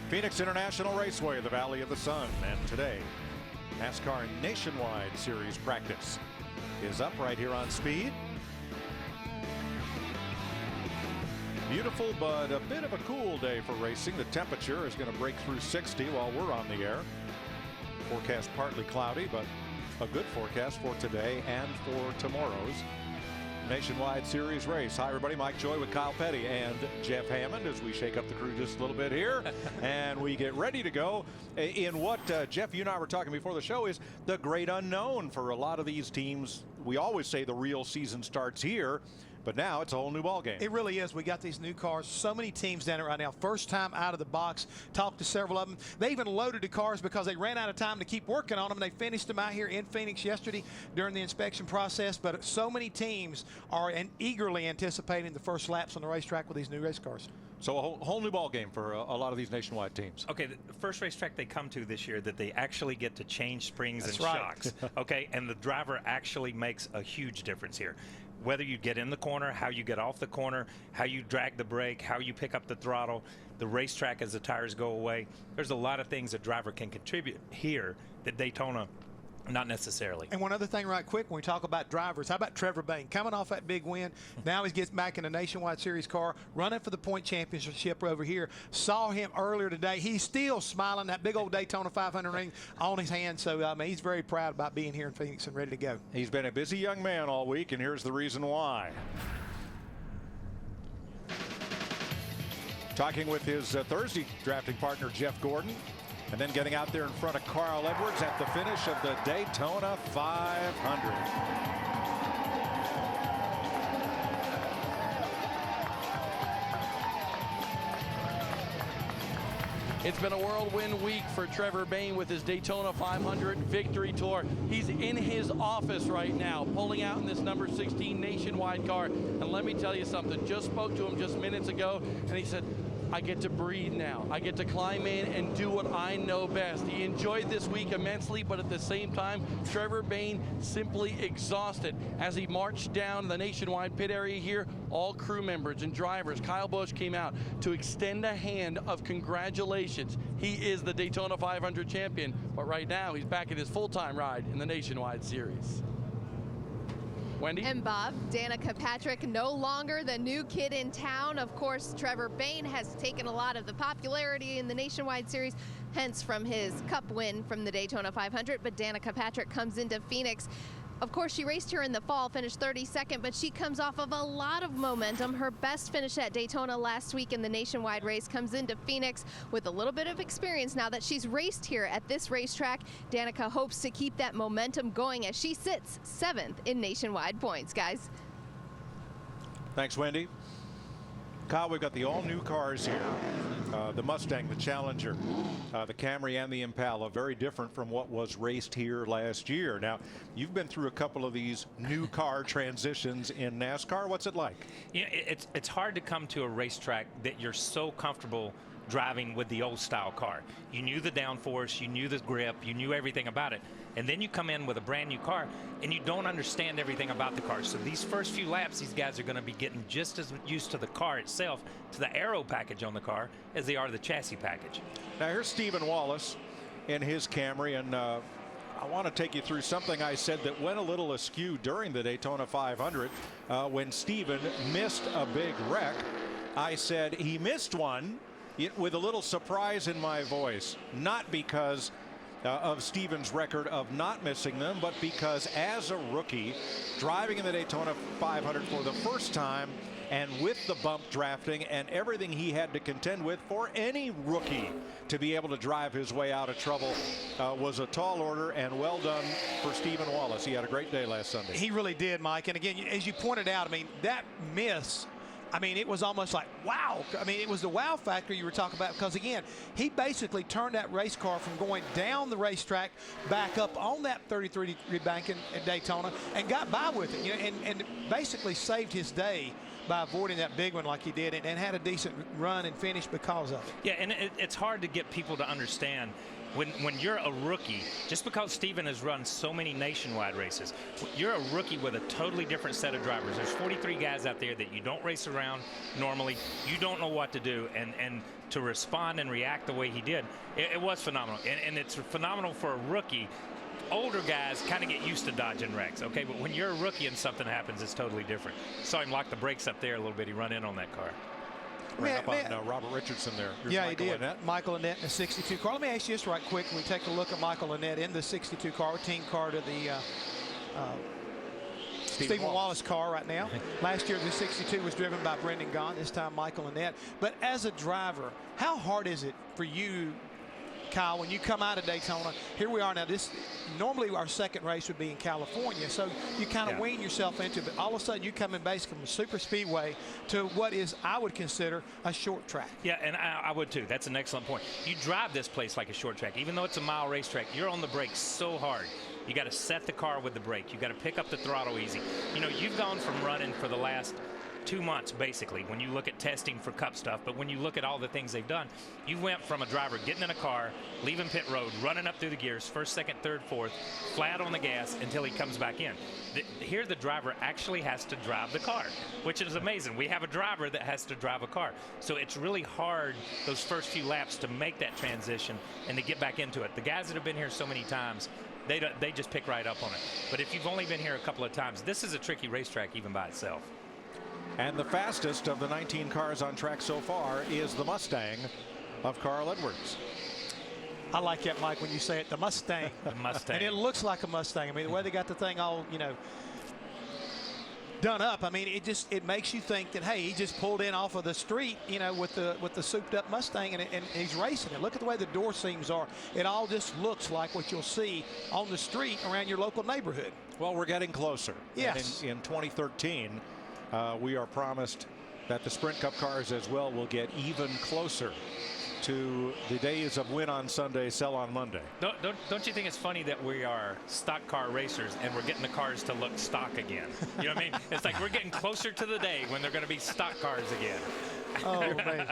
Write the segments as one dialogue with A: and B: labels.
A: Phoenix International Raceway, the Valley of the Sun, and today NASCAR Nationwide Series practice is up right here on Speed. Beautiful, but a bit of a cool day for racing. The temperature is going to break through 60 while we're on the air. Forecast partly cloudy, but a good forecast for today and for tomorrow's Nationwide Series race. Hi, everybody. Mike Joy with Kyle Petty and Jeff Hammond as we shake up the crew just a little bit here. And we get ready to go in what, Jeff, you and I were talking before the show, is the great unknown for a lot of these teams. We always say the real season starts here, but now it's a whole new ball game. It
B: really is. We got these new cars. So many teams down there right now. First time out of the box. Talked to several of them. They even loaded the cars because they ran out of time to keep working on them. They finished them out here in Phoenix yesterday during the inspection process. But so many teams are eagerly anticipating the first laps on the racetrack with these new race cars.
A: So a whole new ball game for a lot of these nationwide teams.
C: Okay, the first racetrack they come to this year that they actually get to change springs and
B: right.
C: shocks. Okay, and the driver actually makes a huge difference here. Whether you get in the corner, how you get off the corner, how you drag the brake, how you pick up the throttle, the racetrack as the tires go away. There's a lot of things a driver can contribute here that Daytona not necessarily.
B: And one other thing right quick, when we talk about drivers, how about Trevor Bayne coming off that big win? Now he gets back in a Nationwide Series car, running for the point championship over here. Saw him earlier today. He's still smiling, that big old Daytona 500 ring on his hand. So, I mean, he's very proud about being here in Phoenix and ready to go.
A: He's been a busy young man all week, and here's the reason why. Talking with his Thursday drafting partner, Jeff Gordon. And then getting out there in front of Carl Edwards at the finish of the Daytona 500.
D: It's been a whirlwind week for Trevor Bayne with his Daytona 500 victory tour. He's in his office right now, pulling out in this number 16 Nationwide car. And let me tell you something, just spoke to him just minutes ago, and he said, I get to breathe now. I get to climb in and do what I know best. He enjoyed this week immensely, but at the same time, Trevor Bayne simply exhausted as he marched down the Nationwide pit area here. All crew members and drivers, Kyle Busch came out to extend a hand of congratulations. He is the Daytona 500 champion, but right now he's back in his full-time ride in the Nationwide Series. Wendy?
E: And Bob, Danica Patrick no longer the new kid in town. Of course, Trevor Bayne has taken a lot of the popularity in the Nationwide Series, hence from his cup win from the Daytona 500. But Danica Patrick comes into Phoenix. Of course, she raced here in the fall, finished 32nd, but she comes off of a lot of momentum. Her best finish at Daytona last week in the Nationwide race, comes into Phoenix with a little bit of experience now that she's raced here at this racetrack. Danica hopes to keep that momentum going as she sits 7th in Nationwide points, guys.
A: Thanks, Wendy. Kyle, we've got the all-new cars here. The Mustang, the Challenger, the Camry, and the Impala, very different from what was raced here last year. Now, you've been through a couple of these new car transitions in NASCAR. What's it like?
C: You know, it's hard to come to a racetrack that you're so comfortable driving with the old style car. You knew the downforce, you knew the grip, you knew everything about it. And then you come in with a brand new car and you don't understand everything about the car. So these first few laps, these guys are going to be getting just as used to the car itself, to the aero package on the car, as they are the chassis package.
A: Now here's Stephen Wallace in his Camry, and I want to take you through something I said that went a little askew during the Daytona 500 when Stephen missed a big wreck. I said he missed one with a little surprise in my voice, not because of Stephen's record of not missing them, but because as a rookie driving in the Daytona 500 for the first time, and with the bump drafting and everything he had to contend with, for any rookie to be able to drive his way out of trouble was a tall order, and well done for Stephen Wallace. He had a great day last Sunday.
B: He really did, Mike. And again, as you pointed out, I mean, that miss, I mean, it was almost like, wow. I mean, it was the wow factor you were talking about, because, again, he basically turned that race car from going down the racetrack back up on that 33-degree bank in Daytona and got by with it, you know, and basically saved his day by avoiding that big one like he did, and had a decent run and finish because of it.
C: Yeah, and it's hard to get people to understand When you're a rookie, just because Steven has run so many nationwide races, you're a rookie with a totally different set of drivers. There's 43 guys out there that you don't race around normally. You don't know what to do, and to respond and react the way he did, it was phenomenal. And it's phenomenal for a rookie. Older guys kind of get used to dodging wrecks, okay? But when you're a rookie and something happens, it's totally different. Saw him lock the brakes up there a little bit. He run in on that car.
A: Ran up on Robert Richardson there. Here's
B: yeah,
A: Michael
B: he did.
A: Annett.
B: Michael Annett in the 62 car. Let me ask you this right quick. When we take a look at Michael Annett in the 62 car, team car to the Stephen Wallace car right now. Last year, the 62 was driven by Brendan Gaughan. This time, Michael Annett. But as a driver, how hard is it for you, Kyle, when you come out of Daytona? Here we are now. This normally our second race would be in California, so you kind of wean yourself into it. But all of a sudden, you come in basically from a super speedway to what is, I would consider, a short track.
C: Yeah, and I would too. That's an excellent point. You drive this place like a short track, even though it's a mile racetrack. You're on the brakes so hard. You got to set the car with the brake. You got to pick up the throttle easy. You know, you've gone from running for the last 2 months, basically, when you look at testing for Cup stuff, but when you look at all the things they've done, you went from a driver getting in a car, leaving pit road, running up through the gears, first, second, third, fourth, flat on the gas until he comes back in. Here, the driver actually has to drive the car, which is amazing. We have a driver that has to drive a car. So it's really hard those first few laps to make that transition and to get back into it. The guys that have been here so many times, they just pick right up on it. But if you've only been here a couple of times, this is a tricky racetrack even by itself.
A: And the fastest of the 19 cars on track so far is the Mustang of Carl Edwards.
B: I like that, Mike, when you say it, the Mustang.
C: The Mustang.
B: And it looks like a Mustang. I mean, the way they got the thing all, you know, done up. I mean, it makes you think that, hey, he just pulled in off of the street, you know, with the souped up Mustang, and he's racing it. Look at the way the door seams are. It all just looks like what you'll see on the street around your local neighborhood.
A: Well, we're getting closer.
B: Yes.
A: And in 2013, we are promised that the Sprint Cup cars as well will get even closer to the days of win on Sunday, sell on Monday.
C: Don't you think it's funny that we are stock car racers and we're getting the cars to look stock again? You know what I mean? It's like we're getting closer to the day when they're going to be stock cars again.
B: Oh, man.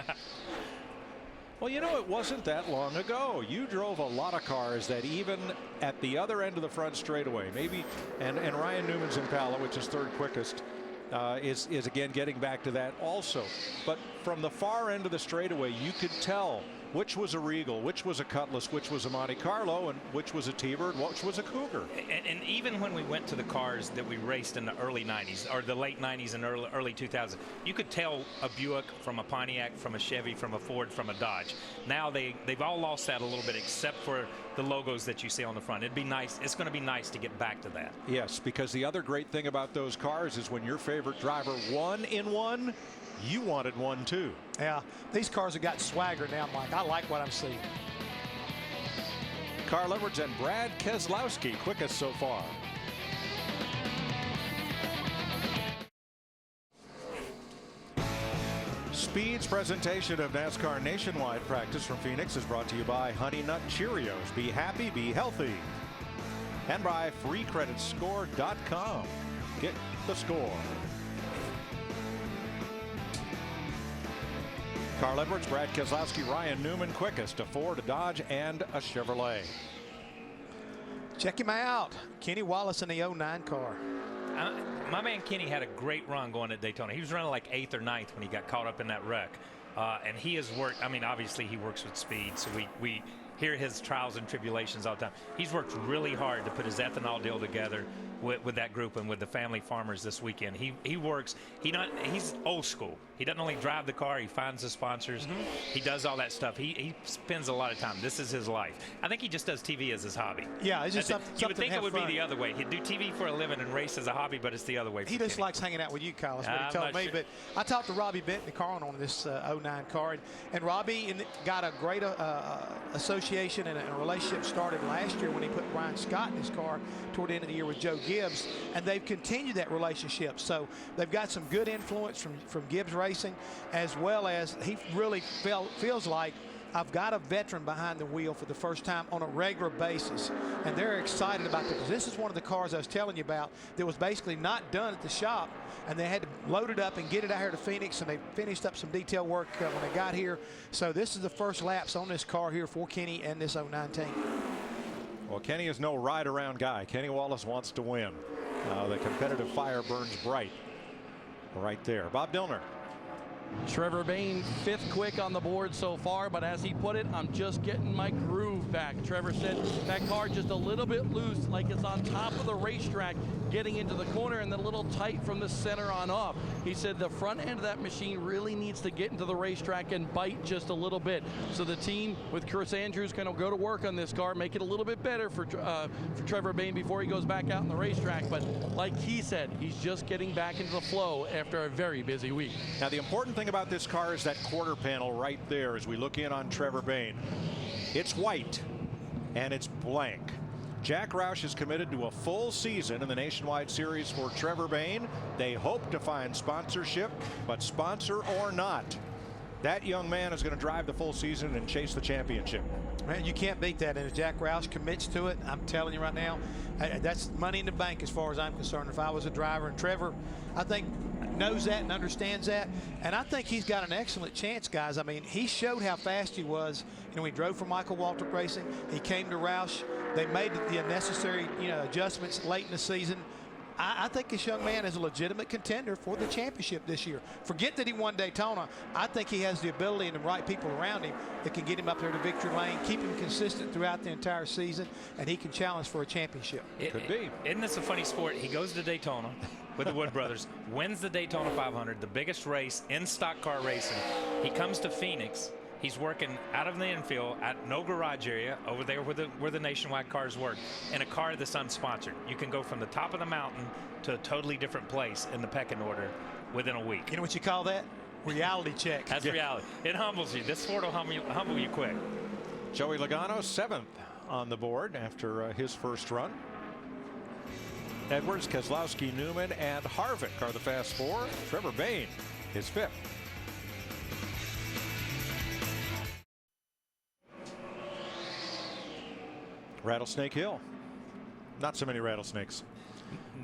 A: Well, you know, it wasn't that long ago. You drove a lot of cars that even at the other end of the front straightaway, maybe, and Ryan Newman's Impala, which is third quickest, is again getting back to that also. But from the far end of the straightaway, you could tell which was a Regal, which was a Cutlass, which was a Monte Carlo, and which was a T-Bird, which was a Cougar.
C: And even when we went to the cars that we raced in the early 90s or the late 90s and early 2000s, you could tell a Buick from a Pontiac, from a Chevy, from a Ford, from a Dodge. Now they've all lost that a little bit, except for the logos that you see on the front. It'd be nice. It's going to be nice to get back to that.
A: Yes, because the other great thing about those cars is when your favorite driver won in one, you wanted one too.
B: Yeah, these cars have got swagger now, Mike. I like what I'm seeing.
A: Carl Edwards and Brad Keselowski quickest so far. Speed's presentation of NASCAR Nationwide Practice from Phoenix is brought to you by Honey Nut Cheerios. Be happy, be healthy. And by freecreditscore.com. Get the score. Carl Edwards, Brad Keselowski, Ryan Newman quickest, a Ford, a Dodge, and a Chevrolet.
B: Check him out. Kenny Wallace in the 09 car.
C: My man Kenny had a great run going at Daytona. He was running like 8th or 9th when he got caught up in that wreck. And he has worked, I mean, obviously he works with speed, so we hear his trials and tribulations all the time. He's worked really hard to put his ethanol deal together with that group and with the family farmers this weekend. He works, he's old school. He doesn't only drive the car, he finds the sponsors. He does all that stuff. He spends a lot of time. This is his life. I think he just does TV as his hobby.
B: Yeah, it's just something.
C: You would think it would be the other way. He'd do TV for a living and race as a hobby, but it's the other way for
B: He just
C: Kenny.
B: likes hanging out with you, Kyle. That's what he told me.
C: Sure.
B: But I talked to Robbie Benton and Carlin on this 09 car, and Robbie got a great association and a relationship started last year when he put Ryan Scott in his car toward the end of the year with Joe Gibbs, and they've continued that relationship. So they've got some good influence from Gibbs Racing, as well as he really feels like I've got a veteran behind the wheel for the first time on a regular basis, and they're excited about this. This is one of the cars I was telling you about that was basically not done at the shop, and they had to load it up and get it out here to Phoenix, and they finished up some detail work when they got here. So this is the first laps on this car here for Kenny and this 09 team.
A: Well, Kenny is no ride-around guy. Kenny Wallace wants to win. The competitive fire burns bright right there. Bob Dillner.
D: Trevor Bayne, 5th quick on the board so far, but as he put it, I'm just getting my groove back. Trevor said that car just a little bit loose, like it's on top of the racetrack, getting into the corner and then a little tight from the center on off. He said the front end of that machine really needs to get into the racetrack and bite just a little bit. So the team with Chris Andrews going to go to work on this car, make it a little bit better for Trevor Bayne before he goes back out on the racetrack. But like he said, he's just getting back into the flow after a very busy week.
A: Now, the important thing about this car is that quarter panel right there as we look in on Trevor Bayne. It's white and it's blank. Jack Roush is committed to a full season in the Nationwide Series for Trevor Bayne. They hope to find sponsorship, but sponsor or not, that young man is going to drive the full season and chase the championship.
B: Man, you can't beat that. And if Jack Roush commits to it, I'm telling you right now, that's money in the bank as far as I'm concerned. If I was a driver, and Trevor, I think, knows that and understands that, and I think he's got an excellent chance, guys. I mean, he showed how fast he was. You know, he drove for Michael Waltrip Racing. He came to Roush. They made the necessary, adjustments late in the season. I think this young man is a legitimate contender for the championship this year. Forget that he won Daytona. I think he has the ability and the right people around him that can get him up there to victory lane, keep him consistent throughout the entire season, and he can challenge for a championship.
A: Could be.
C: Isn't this a funny sport? He goes to Daytona with the Wood Brothers, wins the Daytona 500, the biggest race in stock car racing. He comes to Phoenix. He's working out of the infield at no garage area over there where the Nationwide cars work, in a car that's unsponsored. You can go from the top of the mountain to a totally different place in the pecking order within a week.
B: You know what you call that? Reality check.
C: That's reality. It humbles you. This sport will humble you quick.
A: Joey Logano, 7th on the board after his first run. Edwards, Keselowski, Newman, and Harvick are the fast 4. Trevor Bayne is 5th. Rattlesnake Hill. Not so many rattlesnakes.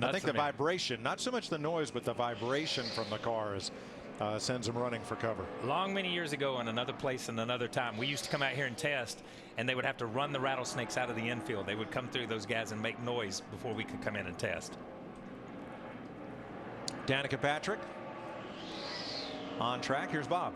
A: I think the vibration, not so much the noise, but the vibration from the cars sends them running for cover.
C: Long many years ago in another place and another time, we used to come out here and test, and they would have to run the rattlesnakes out of the infield. They would come through those guys and make noise before we could come in and test.
A: Danica Patrick on track. Here's Bob.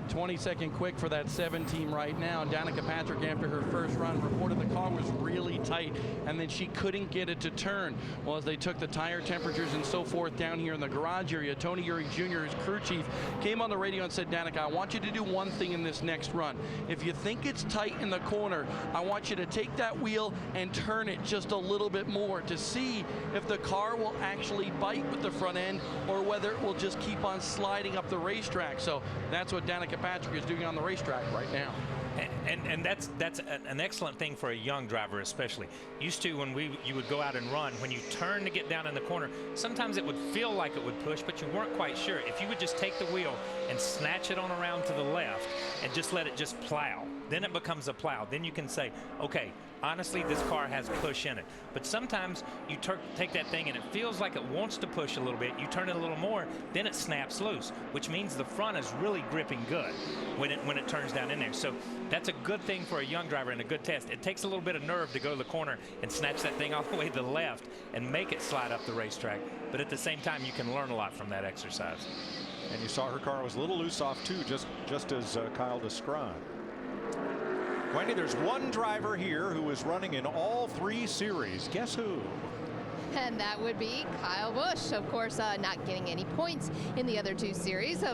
D: 22nd quick for that 7 team right now. Danica Patrick, after her first run, reported the car was really tight and then she couldn't get it to turn. Well, as they took the tire temperatures and so forth down here in the garage area, Tony Urick Jr., his crew chief, came on the radio and said, Danica, I want you to do one thing in this next run. If you think it's tight in the corner, I want you to take that wheel and turn it just a little bit more to see if the car will actually bite with the front end or whether it will just keep on sliding up the racetrack. So that's what Danica Patrick is doing on the racetrack right now.
C: And that's an excellent thing for a young driver, especially. Used to, when you would go out and run, when you turn to get down in the corner, sometimes it would feel like it would push, but you weren't quite sure. If you would just take the wheel and snatch it on around to the left and just let it just plow, then it becomes a plow. Then you can say, okay, honestly, this car has push in it. But sometimes you take that thing and it feels like it wants to push a little bit. You turn it a little more, then it snaps loose, which means the front is really gripping good when it turns down in there. So that's a good thing for a young driver and a good test. It takes a little bit of nerve to go to the corner and snatch that thing all the way to the left and make it slide up the racetrack. But at the same time, you can learn a lot from that exercise.
A: And you saw her car was a little loose off too, just as Kyle described. Wendy, there's one driver here who is running in all 3 series. Guess who?
E: And that would be Kyle Busch. Of course, not getting any points in the other 2 series.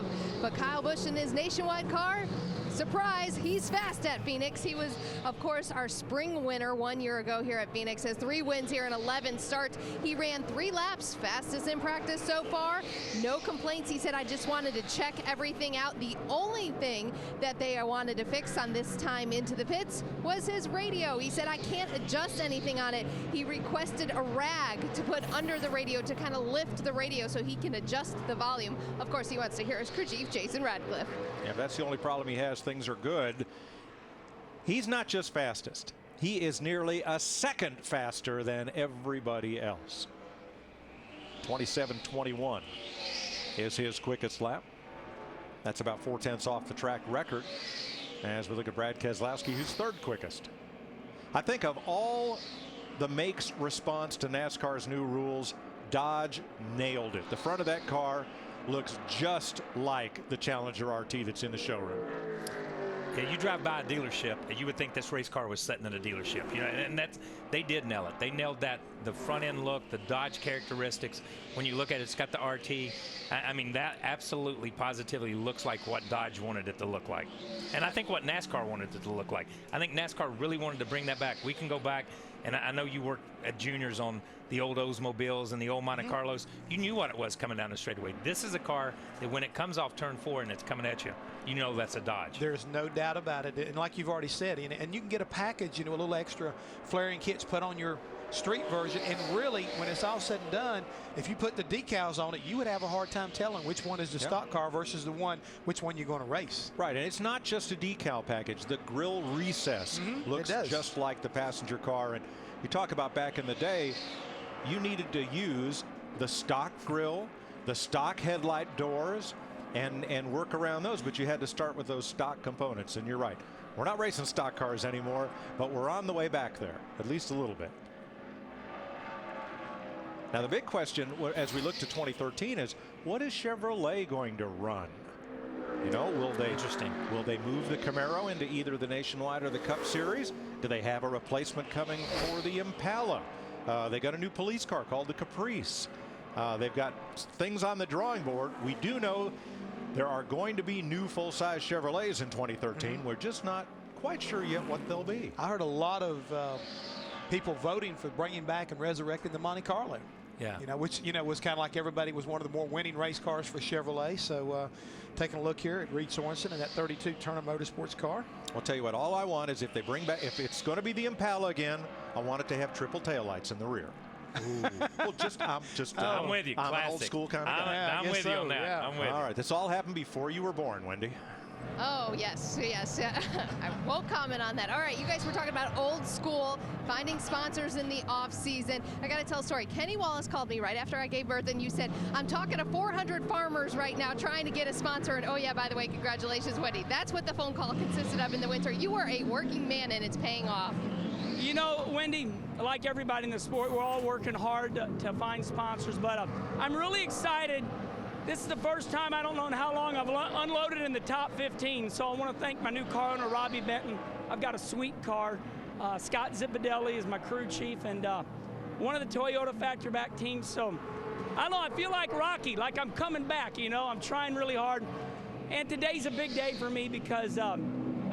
E: But Kyle Busch in his Nationwide car, surprise, he's fast at Phoenix. He was, of course, our spring winner 1 year ago here at Phoenix. Has 3 wins here and 11 starts. He ran 3 laps, fastest in practice so far. No complaints. He said, I just wanted to check everything out. The only thing that they wanted to fix on this time into the pits was his radio. He said, I can't adjust anything on it. He requested a rag to put under the radio to kind of lift the radio so he can adjust the volume. Of course, he wants to hear his crew chief, Jason Radcliffe.
A: Yeah, that's the only problem he has. Things are good. He's not just fastest. He is nearly a second faster than everybody else. 27:21 is his quickest lap. That's about 4/10 off the track record. As we look at Brad Keselowski, who's third quickest. I think of all the makes response to NASCAR's new rules, Dodge nailed it. The front of that car looks just like the Challenger RT that's in the showroom.
C: Yeah, you drive by a dealership, and you would think this race car was sitting in a dealership. You know, and they did nail it. They nailed that, the front end look, the Dodge characteristics. When you look at it, it's got the RT. I mean, that absolutely, positively looks like what Dodge wanted it to look like. And I think what NASCAR wanted it to look like. I think NASCAR really wanted to bring that back. We can go back, and I know you worked at juniors on the old Oldsmobiles and the old Monte Carlos. You knew what it was coming down the straightaway. This is a car that when it comes off turn 4 and it's coming at you, you know that's a Dodge.
B: There's no doubt about it. And like you've already said, and you can get a package, you know, a little extra flaring kits put on your street version. And really, when it's all said and done, if you put the decals on it, you would have a hard time telling which one is the stock car versus the one, which one you're going to race.
A: Right, and it's not just a decal package. The grille recess looks just like the passenger car. And you talk about back in the day, you needed to use the stock grille, the stock headlight doors, and work around those, but you had to start with those stock components. And you're right, we're not racing stock cars anymore, but we're on the way back there, at least a little bit. Now the big question as we look to 2013 is, what is Chevrolet going to run? You know, will they move the Camaro into either the Nationwide or the Cup Series? Do they have a replacement coming for the Impala? They got a new police car called the Caprice. They've got things on the drawing board. We do know there are going to be new full-size Chevrolets in 2013. We're just not quite sure yet what they'll be.
B: I heard a lot of people voting for bringing back and resurrecting the Monte Carlo.
C: Yeah.
B: You know, which, you know, was kind of like everybody was one of the more winning race cars for Chevrolet. So taking a look here at Reed Sorensen and that 32 Turner Motorsports car.
A: I'll tell you what, all I want is if they bring back, if it's going to be the Impala again, I want it to have triple taillights in the rear. Well,
C: I'm with you.
A: I'm
C: Classic.
A: an old school kind of guy.
C: I'm with you on that.
B: Yeah.
C: I'm with you.
A: All right, this all happened before you were born, Wendy.
E: Oh, yes. I won't comment on that. All right, you guys were talking about old school, finding sponsors in the off season. I got to tell a story. Kenny Wallace called me right after I gave birth, and you said, I'm talking to 400 farmers right now trying to get a sponsor. And oh, yeah, by the way, congratulations, Wendy. That's what the phone call consisted of in the winter. You are a working man, and it's paying off.
F: You know, Wendy, like everybody in the sport, we're all working hard to find sponsors, but I'm really excited. This is the first time, I don't know in how long, I've unloaded in the top 15, so I want to thank my new car owner, Robbie Benton. I've got a sweet car. Scott Zipadelli is my crew chief, and one of the Toyota factory back teams, so I don't know, I feel like Rocky, like I'm coming back, you know, I'm trying really hard. And today's a big day for me because I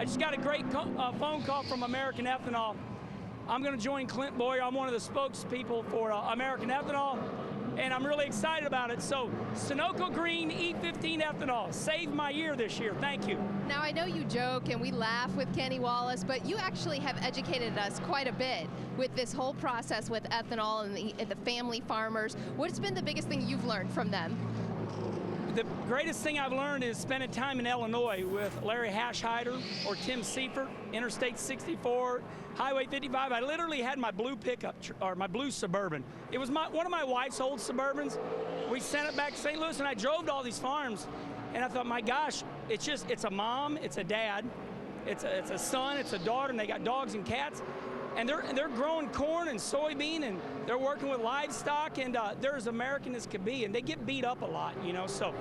F: just got a great phone call from American Ethanol. I'm going to join Clint Boyer. I'm one of the spokespeople for American Ethanol, and I'm really excited about it. So, Sunoco Green E15 ethanol saved my year this year. Thank you.
E: Now, I know you joke and we laugh with Kenny Wallace, but you actually have educated us quite a bit with this whole process with ethanol and the family farmers. What's been the biggest thing you've learned from them?
F: The greatest thing I've learned is spending time in Illinois with Larry Hashhider or Tim Seifert, Interstate 64, Highway 55. I literally had my blue pickup, or my blue Suburban. It was one of my wife's old Suburbans. We sent it back to St. Louis, and I drove to all these farms, and I thought, my gosh, it's a mom, it's a dad, it's a son, it's a daughter, and they got dogs and cats. And they're growing corn and soybean, and they're working with livestock, and they're as American as could be, and they get beat up a lot, you know. So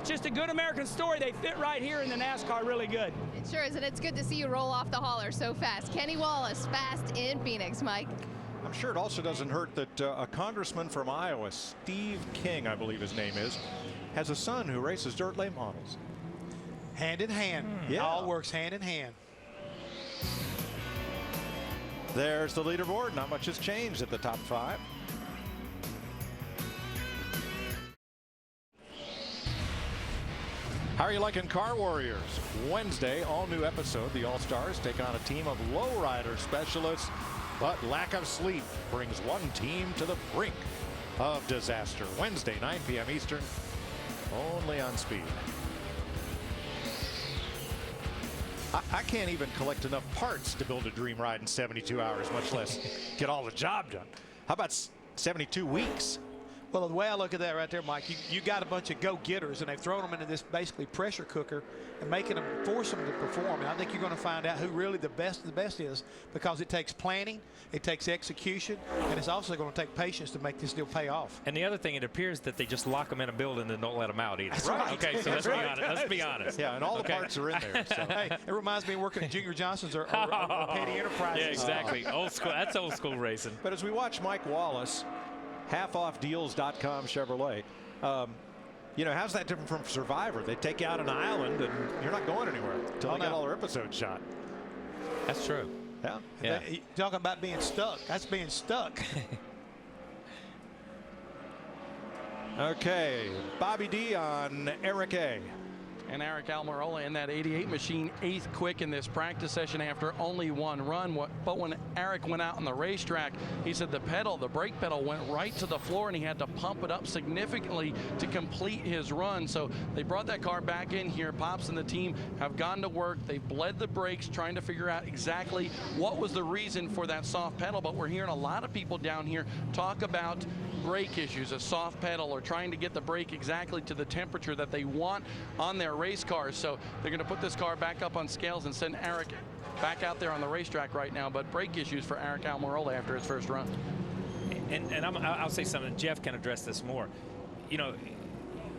F: just a good American story. They fit right here in the NASCAR really good.
E: It sure is, and it's good to see you roll off the hauler so fast. Kenny Wallace, fast in Phoenix, Mike.
A: I'm sure it also doesn't hurt that a congressman from Iowa, Steve King, I believe his name is, has a son who races dirt late models.
B: Hand in hand.
A: Yeah.
B: It all works hand in hand.
A: There's the leaderboard. Not much has changed at the top 5. How are you liking Car Warriors? Wednesday, all new episode. The All-Stars take on a team of lowrider specialists, but lack of sleep brings one team to the brink of disaster. Wednesday, 9 p.m. Eastern, only on Speed. I can't even collect enough parts to build a dream ride in 72 hours, much less get all the job done. How about 72 weeks?
B: Well, the way I look at that right there, Mike, you got a bunch of go-getters, and they've thrown them into this basically pressure cooker and making them, force them to perform. And I think you're going to find out who really the best is, because it takes planning, it takes execution, and it's also going to take patience to make this deal pay off.
C: And the other thing, it appears that they just lock them in a building and don't let them out either.
B: That's right.
C: Okay, so let's be honest. Let's be honest.
A: Yeah, and all the parts are in there. So.
B: Hey, it reminds me of working at Junior Johnson's or Petty Enterprises.
C: Yeah, exactly. Old school. That's old school racing.
A: But as we watch Mike Wallace, halfoffdeals.com Chevrolet, you know, how's that different from Survivor? They take you out an island and you're not going anywhere until they get all their episodes shot.
C: That's true.
A: Yeah.
C: Yeah.
B: Talking about being stuck. That's being stuck.
A: Okay, Bobby D on Eric A.
D: And Eric Almirola in that 88 machine, 8th quick in this practice session after only one run. But when Eric went out on the racetrack, he said the brake pedal went right to the floor, and he had to pump it up significantly to complete his run. So they brought that car back in here. Pops and the team have gone to work. They've bled the brakes, trying to figure out exactly what was the reason for that soft pedal. But we're hearing a lot of people down here talk about brake issues, a soft pedal, or trying to get the brake exactly to the temperature that they want on their race cars. So they're going to put this car back up on scales and send Eric back out there on the racetrack right now. But brake issues for Eric Almirola after his first run.
C: And I'll say something. Jeff can address this more. You know,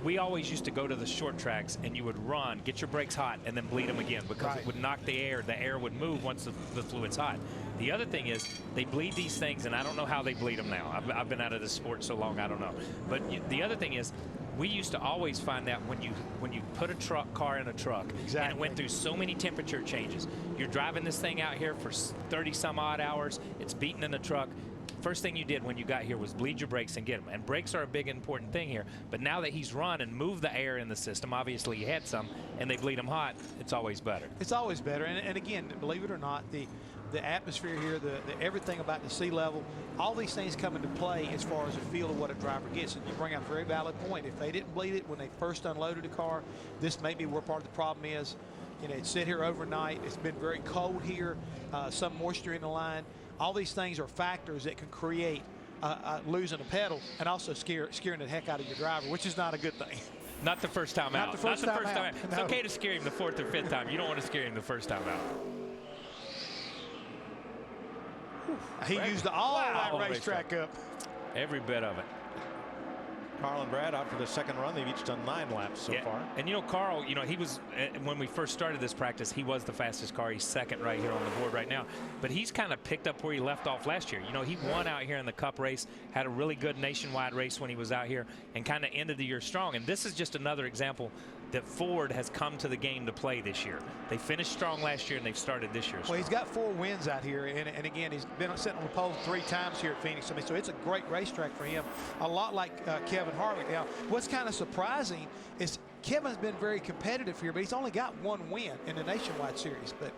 C: we always used to go to the short tracks and you would run, get your brakes hot, and then bleed them again, because it would knock the air. The air would move once the fluid's hot. The other thing is they bleed these things, and I don't know how they bleed them now. I've been out of this sport so long, I don't know. But the other thing is, we used to always find out when you put a car in a truck, and it went through so many temperature changes. You're driving this thing out here for 30 some odd hours. It's beaten in the truck. First thing you did when you got here was bleed your brakes and get them. And brakes are a big important thing here. But now that he's run and moved the air in the system, obviously he had some, and they bleed them hot, it's always better.
B: It's always better. And again, believe it or not, the atmosphere here, the everything about the sea level, all these things come into play as far as the feel of what a driver gets. And you bring out a very valid point. If they didn't bleed it when they first unloaded the car, this may be where part of the problem is. You know, it sit here overnight. It's been very cold here, some moisture in the line. All these things are factors that can create losing a pedal and also scaring the heck out of your driver, which is not a good thing.
C: Not the first time out.
B: Not the first time out.
C: It's okay to scare him the 4th or 5th time. You don't want to scare him the first time out.
B: He used all that racetrack up.
C: Every bit of it.
A: Carl and Brad out for the second run. They've each done 9 laps so far.
C: And you know, Carl, you know, he was, when we first started this practice, he was the fastest car. He's second right here on the board right now. But he's kind of picked up where he left off last year. You know, he won out here in the Cup race, had a really good nationwide race when he was out here, and kind of ended the year strong. And this is just another example that Ford has come to the game to play this year. They finished strong last year, and they've started this year strong.
B: Well, he's got 4 wins out here, and again, he's been sitting on the pole 3 times here at Phoenix. I mean, so it's a great racetrack for him, a lot like Kevin Harvick. Now, what's kind of surprising is Kevin's been very competitive here, but he's only got 1 win in the Nationwide Series, but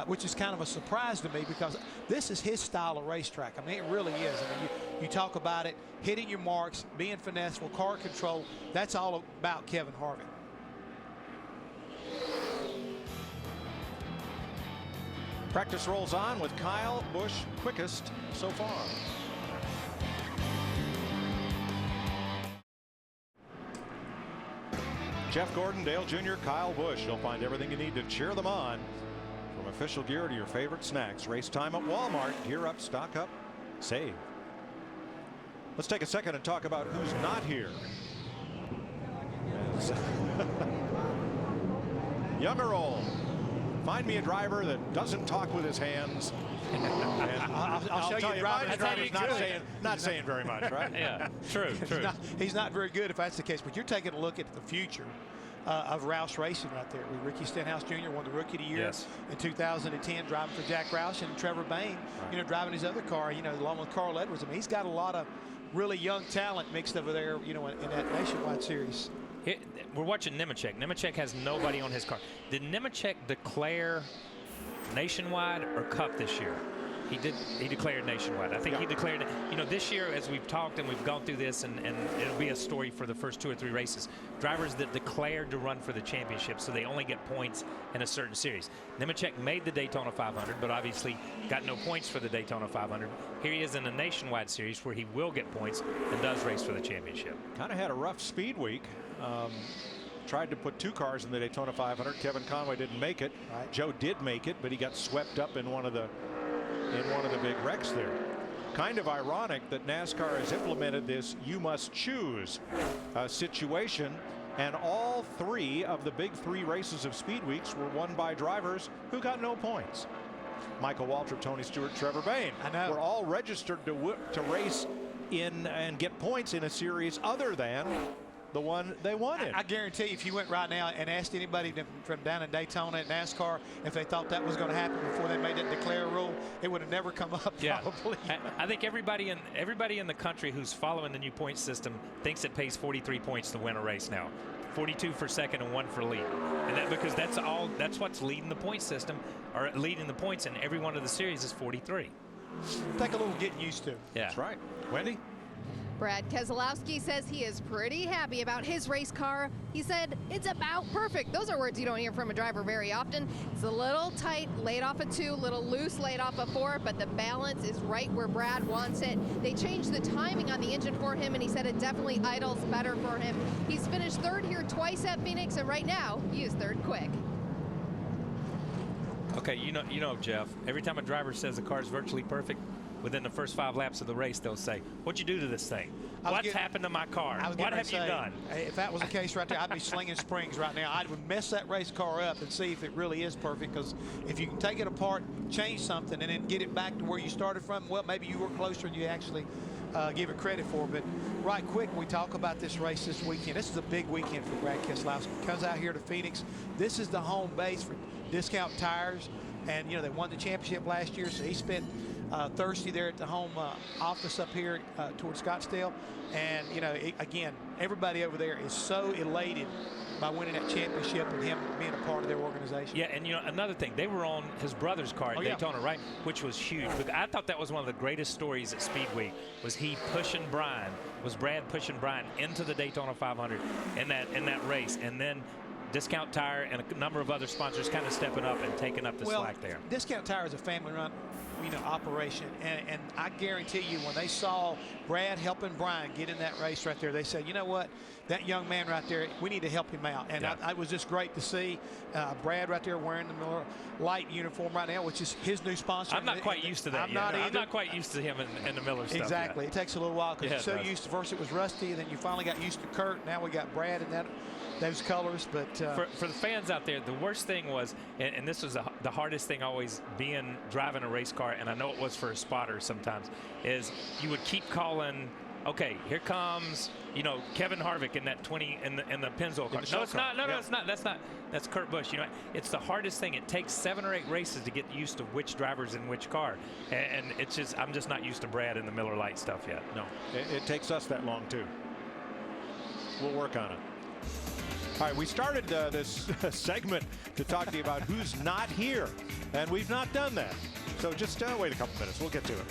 B: which is kind of a surprise to me, because this is his style of racetrack. I mean, it really is. I mean, you talk about it, hitting your marks, being finesseful, car control. That's all about Kevin Harvick.
A: Practice rolls on with Kyle Busch quickest so far. Jeff Gordon, Dale Jr., Kyle Busch. You'll find everything you need to cheer them on, from official gear to your favorite snacks. Race time at Walmart. Gear up, stock up, save. Let's take a second and talk about who's not here. Younger old. Find me a driver that doesn't talk with his hands.
B: I'll show you a driver
A: that's not saying very much, right?
C: Yeah, true.
B: He's not very good if that's the case, but you're taking a look at the future of Roush Racing right there. With Ricky Stenhouse Jr. won the Rookie of the Year in 2010, driving for Jack Roush, and Trevor Bayne, you know, driving his other car, you know, along with Carl Edwards. I mean, he's got a lot of really young talent mixed over there, you know, in that Nationwide Series.
C: We're watching Nemechek. Nemechek has nobody on his car. Did Nemechek declare Nationwide or Cup this year? He declared nationwide. I think he declared, you know, this year as we've talked and we've gone through this, and it'll be a story for the first 2 or 3 races. Drivers that declared to run for the championship, so they only get points in a certain series. Nemechek made the Daytona 500, but obviously got no points for the Daytona 500. Here he is in a nationwide series where he will get points and does race for the championship.
A: Kind of had a rough speed week. Tried to put 2 cars in the Daytona 500. Kevin Conway didn't make it.
B: Right.
A: Joe did make it, but he got swept up in one of the big wrecks there. Kind of ironic that NASCAR has implemented this "you must choose" situation, and all 3 of the big 3 races of Speed Weeks were won by drivers who got no points. Michael Waltrip, Tony Stewart, Trevor Bayne were all registered to race in and get points in a series other than the one they wanted.
B: I guarantee you, if you went right now and asked anybody from down in Daytona at NASCAR if they thought that was going to happen before they made that declare rule, it would have never come up. Probably.
C: I think everybody in the country who's following the new point system thinks it pays 43 points to win a race now. 42 for second and 1 for lead, and because that's what's leading the point system, or leading the points in every one of the series is 43.
B: Take a little getting used to.
C: Yeah,
A: that's right. Wendy?
E: Brad Keselowski says he is pretty happy about his race car. He said, "It's about perfect." Those are words you don't hear from a driver very often. It's a little tight, laid off a 2, little loose, laid off a 4, but the balance is right where Brad wants it. They changed the timing on the engine for him, and he said it definitely idles better for him. He's finished 3rd here twice at Phoenix, and right now, he is 3rd quick.
C: Okay, you know, Jeff, every time a driver says the car is virtually perfect, within the first 5 laps of the race, they'll say, "What'd you do to this thing? What's happened to my car? What have you done?"
B: If that was the case right there, I'd be slinging springs right now. I would mess that race car up and see if it really is perfect, because if you can take it apart, change something, and then get it back to where you started from, well, maybe you were closer than you actually give it credit for. But right quick, we talk about this race this weekend. This is a big weekend for Brad Keselowski. Comes out here to Phoenix. This is the home base for Discount Tires, and you know they won the championship last year, so he spent Thursday there at the home office up here towards Scottsdale. And, you know, again, everybody over there is so elated by winning that championship and him being a part of their organization.
C: Yeah, and, you know, another thing, they were on his brother's car at Daytona, right, which was huge. But I thought that was one of the greatest stories at Speed Week, was Brad pushing Brian into the Daytona 500 in that race. And then Discount Tire and a number of other sponsors kind of stepping up and taking up the slack there.
B: Discount Tire is a family-run, you know, operation, and I guarantee you, when they saw Brad helping Brian get in that race right there, they said, you know what, that young man right there, we need to help him out. And it was just great to see Brad right there wearing the Miller Lite uniform right now, which is his new sponsor.
C: I'm not quite used to that yet. I'm not quite used to him in the Miller stuff.
B: Exactly.
C: Yet.
B: It takes a little while because you're so used to, first it was Rusty, and then you finally got used to Kurt. Now we got Brad in those colors. But
C: for the fans out there, the worst thing was, and this was the hardest thing always driving a race car, and I know it was for a spotter sometimes, is you would keep calling, okay, here comes, you know, Kevin Harvick in that 20 in the Pennzoil car. No, it's not. No, it's not. That's Kurt Busch. You know, it's the hardest thing. It takes 7 or 8 races to get used to which driver's in which car, and it's just, I'm just not used to Brad and the Miller Lite stuff yet.
A: No, it takes us that long too. We'll work on it. All right, we started this segment to talk to you about who's not here, and we've not done that. So just wait a couple minutes. We'll get to it.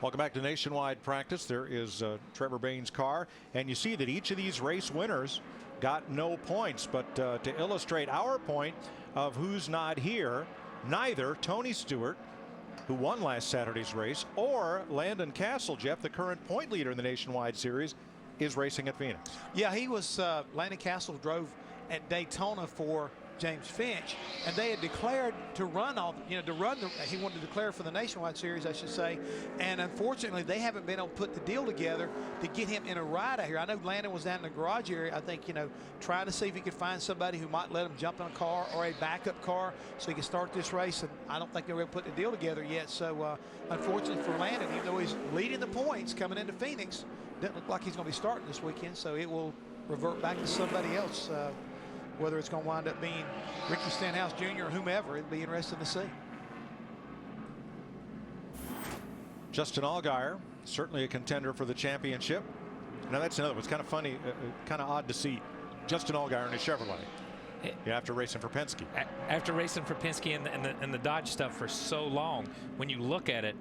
A: Welcome back to Nationwide Practice. There is Trevor Bayne's car, and you see that each of these race winners got no points. But to illustrate our point of who's not here, neither Tony Stewart, who won last Saturday's race, or Landon Castle, Jeff, the current point leader in the Nationwide Series, is racing at Phoenix.
B: Yeah, he was, Landon Castle drove at Daytona for James Finch, and they had declared to run he wanted to declare for the Nationwide Series, I should say, and unfortunately they haven't been able to put the deal together to get him in a ride out here. I know Landon was down in the garage area, I think, you know, trying to see if he could find somebody who might let him jump in a car or a backup car so he could start this race, and I don't think they were able to put the deal together yet. So unfortunately for Landon, even though he's leading the points coming into Phoenix, doesn't look like he's going to be starting this weekend, so it will revert back to somebody else. Whether it's going to wind up being Ricky Stenhouse Jr. or whomever, it'll be interesting to see.
A: Justin Allgaier, certainly a contender for the championship. Now that's another one. It's kind of funny, kind of odd to see Justin Allgaier in a Chevrolet. after racing for Penske.
C: After racing for Penske and the Dodge stuff for so long, when you look at it,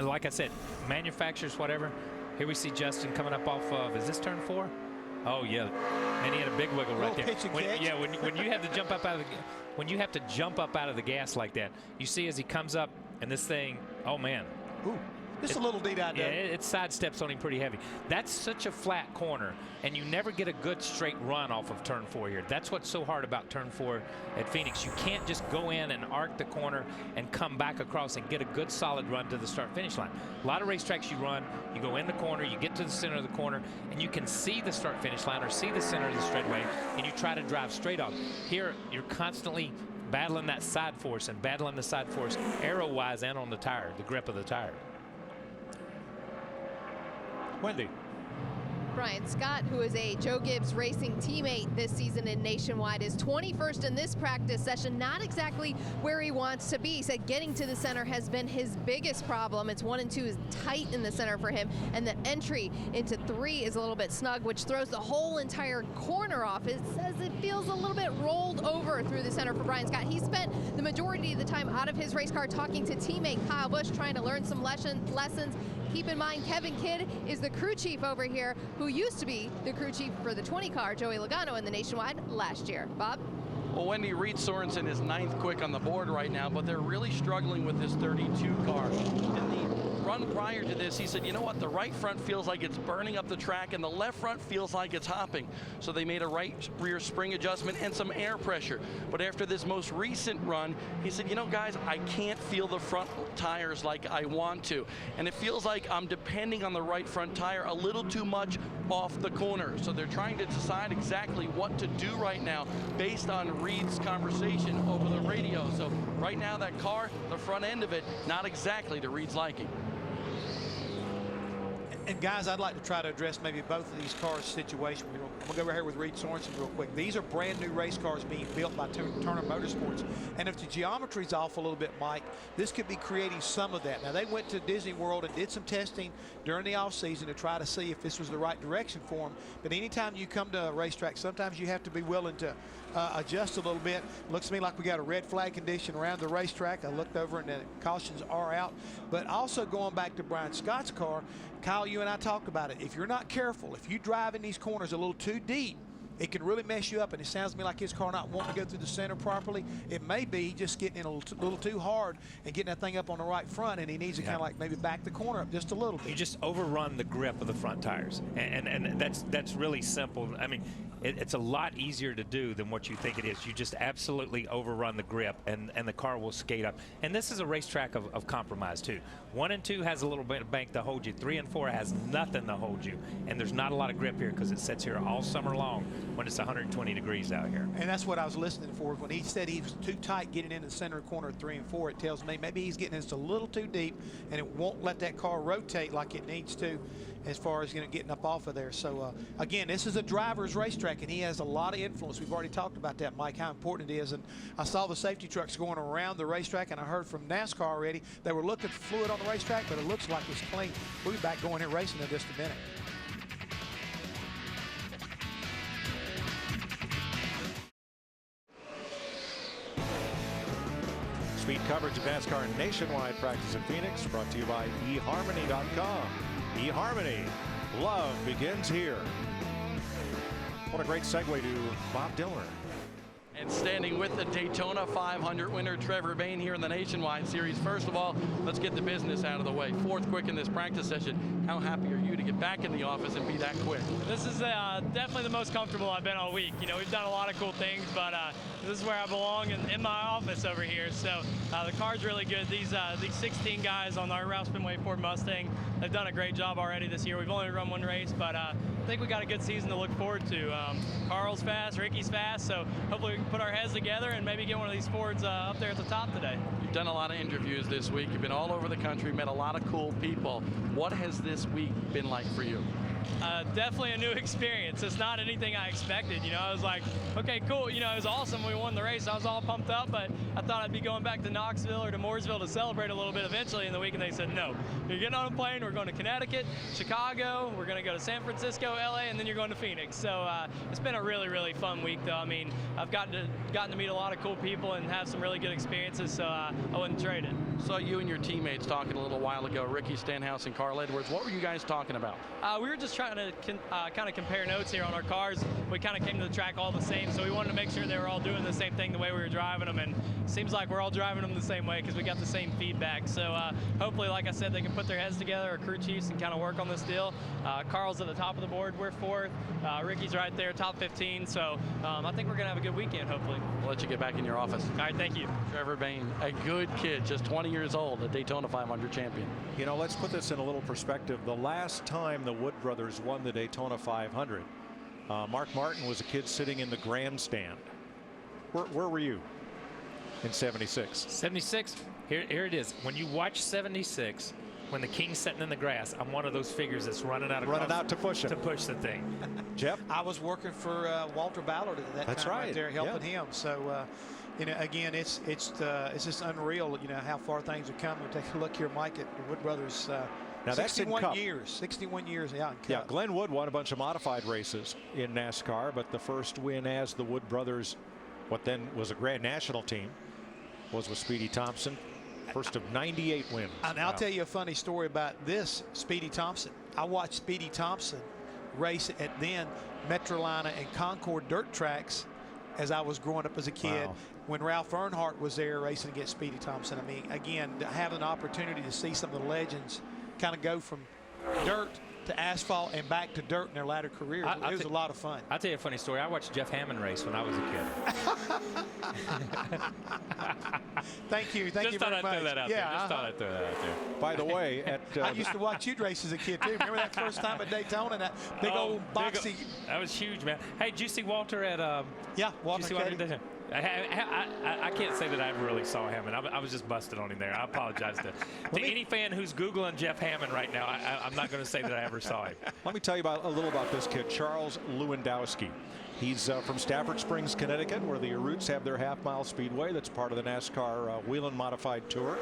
C: like I said, manufacturers, whatever. Here we see Justin coming up off of, is this turn 4? Oh yeah, and he had a big wiggle right there. When you have to jump up out of the gas like that, you see as he comes up and this thing, oh man.
B: Ooh. Just a little deed out there.
C: Yeah, it sidesteps on him pretty heavy. That's such a flat corner, and you never get a good straight run off of turn 4 here. That's what's so hard about turn 4 at Phoenix. You can't just go in and arc the corner and come back across and get a good solid run to the start-finish line. A lot of racetracks you run, you go in the corner, you get to the center of the corner, and you can see the start-finish line or see the center of the straightaway, and you try to drive straight off. Here, you're constantly battling that side force and battling the side force arrow-wise and on the tire, the grip of the tire.
A: Wendy.
E: Brian Scott, who is a Joe Gibbs Racing teammate this season in Nationwide, is 21st in this practice session. Not exactly where he wants to be. He said getting to the center has been his biggest problem. It's 1 and 2 is tight in the center for him, and the entry into 3 is a little bit snug, which throws the whole entire corner off. It says it feels a little bit rolled over through the center for Brian Scott. He spent the majority of the time out of his race car talking to teammate Kyle Busch, trying to learn some lessons. Keep in mind, Kevin Kidd is the crew chief over here, who used to be the crew chief for the 20 car, Joey Logano, in the Nationwide last year. Bob?
D: Well, Wendy, Reed Sorensen is 9th quick on the board right now, but they're really struggling with this 32 car. In the run prior to this, he said, you know what, the right front feels like it's burning up the track and the left front feels like it's hopping. So they made a right rear spring adjustment and some air pressure. But after this most recent run, he said, you know, guys, I can't feel the front tires like I want to. And it feels like I'm depending on the right front tire a little too much off the corner. So they're trying to decide exactly what to do right now based on Reed's conversation over the radio. So right now that car, the front end of it, not exactly to Reed's liking.
B: And guys, I'd like to try to address maybe both of these cars' situation. I'm going to go over here with Reed Sorensen real quick. These are brand new race cars being built by Turner Motorsports. And if the geometry's off a little bit, Mike, this could be creating some of that. Now, they went to Disney World and did some testing during the off season to try to see if this was the right direction for them. But anytime you come to a racetrack, sometimes you have to be willing to adjust a little bit. Looks to me like we got a red flag condition around the racetrack. I looked over and the cautions are out. But also going back to Brian Scott's car, Kyle, you and I talked about it. If you're not careful, if you drive in these corners a little too deep, it can really mess you up. And it sounds to me like his car not wanting to go through the center properly. It may be just getting in a little too hard and getting that thing up on the right front, and he needs to kind of like maybe back the corner up just a little bit.
C: You just overrun the grip of the front tires, and that's really simple. I mean, it's a lot easier to do than what you think it is. You just absolutely overrun the grip, and the car will skate up. And this is a racetrack of compromise too. 1 and 2 has a little bit of bank to hold you. 3 and 4 has nothing to hold you, and there's not a lot of grip here because it sits here all summer long when it's 120 degrees out here.
B: And that's what I was listening for. When he said he was too tight getting in the center corner of 3 and 4, it tells me maybe he's getting this a little too deep, and it won't let that car rotate like it needs to as far as getting up off of there. So again, this is a driver's racetrack, and he has a lot of influence. We've already talked about that, Mike, how important it is. And I saw the safety trucks going around the racetrack, and I heard from NASCAR already they were looking for fluid on the racetrack, but it looks like it's clean. We'll be back going here racing in just a minute.
A: Speed coverage of NASCAR Nationwide practice in Phoenix, brought to you by eHarmony.com. eHarmony, love begins here. What a great segue to Bob Dillner.
D: And standing with the Daytona 500 winner, Trevor Bayne, here in the Nationwide Series. First of all, let's get the business out of the way. 4th quick in this practice session. How happy are you to get back in the office and be that quick?
G: This is definitely the most comfortable I've been all week. You know, we've done a lot of cool things, but this is where I belong in my office over here. So the car's really good. These 16 guys on our Ralph Spinway Ford Mustang, they've done a great job already this year. We've only run 1 race, but I think we got a good season to look forward to. Carl's fast, Ricky's fast, so hopefully we can put our heads together and maybe get one of these Fords up there at the top today.
D: You've done a lot of interviews this week. You've been all over the country, met a lot of cool people. What has this week been like for you?
G: definitely a new experience. It's not anything I expected. You know, I was like, okay, cool. You know, it was awesome. We won the race. I was all pumped up, but I thought I'd be going back to Knoxville or to Mooresville to celebrate a little bit eventually in the week, and they said, no, you're getting on a plane. We're going to Connecticut, Chicago. We're going to go to San Francisco, LA, and then you're going to Phoenix. So it's been a really, really fun week, though. I mean, I've gotten to meet a lot of cool people and have some really good experiences, so I wouldn't trade it.
D: Saw you and your teammates talking a little while ago, Ricky Stenhouse and Carl Edwards. What were you guys talking about?
G: We were just trying to kind of compare notes here on our cars. We kind of came to the track all the same, so we wanted to make sure they were all doing the same thing the way we were driving them, and it seems like we're all driving them the same way because we got the same feedback. So hopefully, like I said, they can put their heads together, our crew chiefs, and kind of work on this deal. Carl's at the top of the board. We're fourth. Ricky's right there, top 15. So I think we're going to have a good weekend, hopefully.
D: We'll let you get back in your office.
G: All right, thank you.
D: Trevor Bayne, a good kid, just 20 years old, a Daytona 500 champion.
A: You know, let's put this in a little perspective. The last time the Wood brothers won the Daytona 500, Mark Martin was a kid sitting in the grandstand. Where were you in 76?
C: 76, here it is. When you watch 76, when the King's sitting in the grass, I'm one of those figures that's running out
A: to push it.
C: To push the thing.
A: Jeff?
B: I was working for Walter Ballard at that
A: That's
B: time
A: right
B: there helping
A: yeah.
B: him. So, you know, again, it's just unreal, you know, how far things have come. Take a look here, Mike, at the Wood brothers.
A: Now that's in Cup.
B: 61 years, yeah.
A: Yeah, Glenn Wood won a bunch of modified races in NASCAR, but the first win as the Wood brothers, what then was a Grand National team, was with Speedy Thompson. First of 98 wins.
B: And I'll tell you a funny story about this, Speedy Thompson. I watched Speedy Thompson race at then Metrolina and Concord dirt tracks as I was growing up as a kid.
A: Wow.
B: When Ralph Earnhardt was there racing against Speedy Thompson. I mean, again, to have an opportunity to see some of the legends kind of go from dirt to asphalt and back to dirt in their latter careers. It was a lot of fun.
C: I'll tell you a funny story. I watched Jeff Hammond race when I was a kid.
B: Thank you very much.
C: Just thought I'd throw that out there. Just thought I'd throw that out there.
A: By the way,
B: I used to watch you race as a kid too. Remember that first time at Daytona, that big old boxy.
C: That was huge, man. Hey, did you see Walter at?
B: Yeah, Walter.
C: Did you see Walter at I can't say that I ever really saw him, and I was just busted on him there. I apologize to any fan who's Googling Jeff Hammond right now. I'm not going to say that I ever saw him.
A: Let me tell you a little about this kid, Charles Lewandowski. He's from Stafford Springs, Connecticut, where the Utes have their half-mile speedway. That's part of the NASCAR Whelen Modified Tour.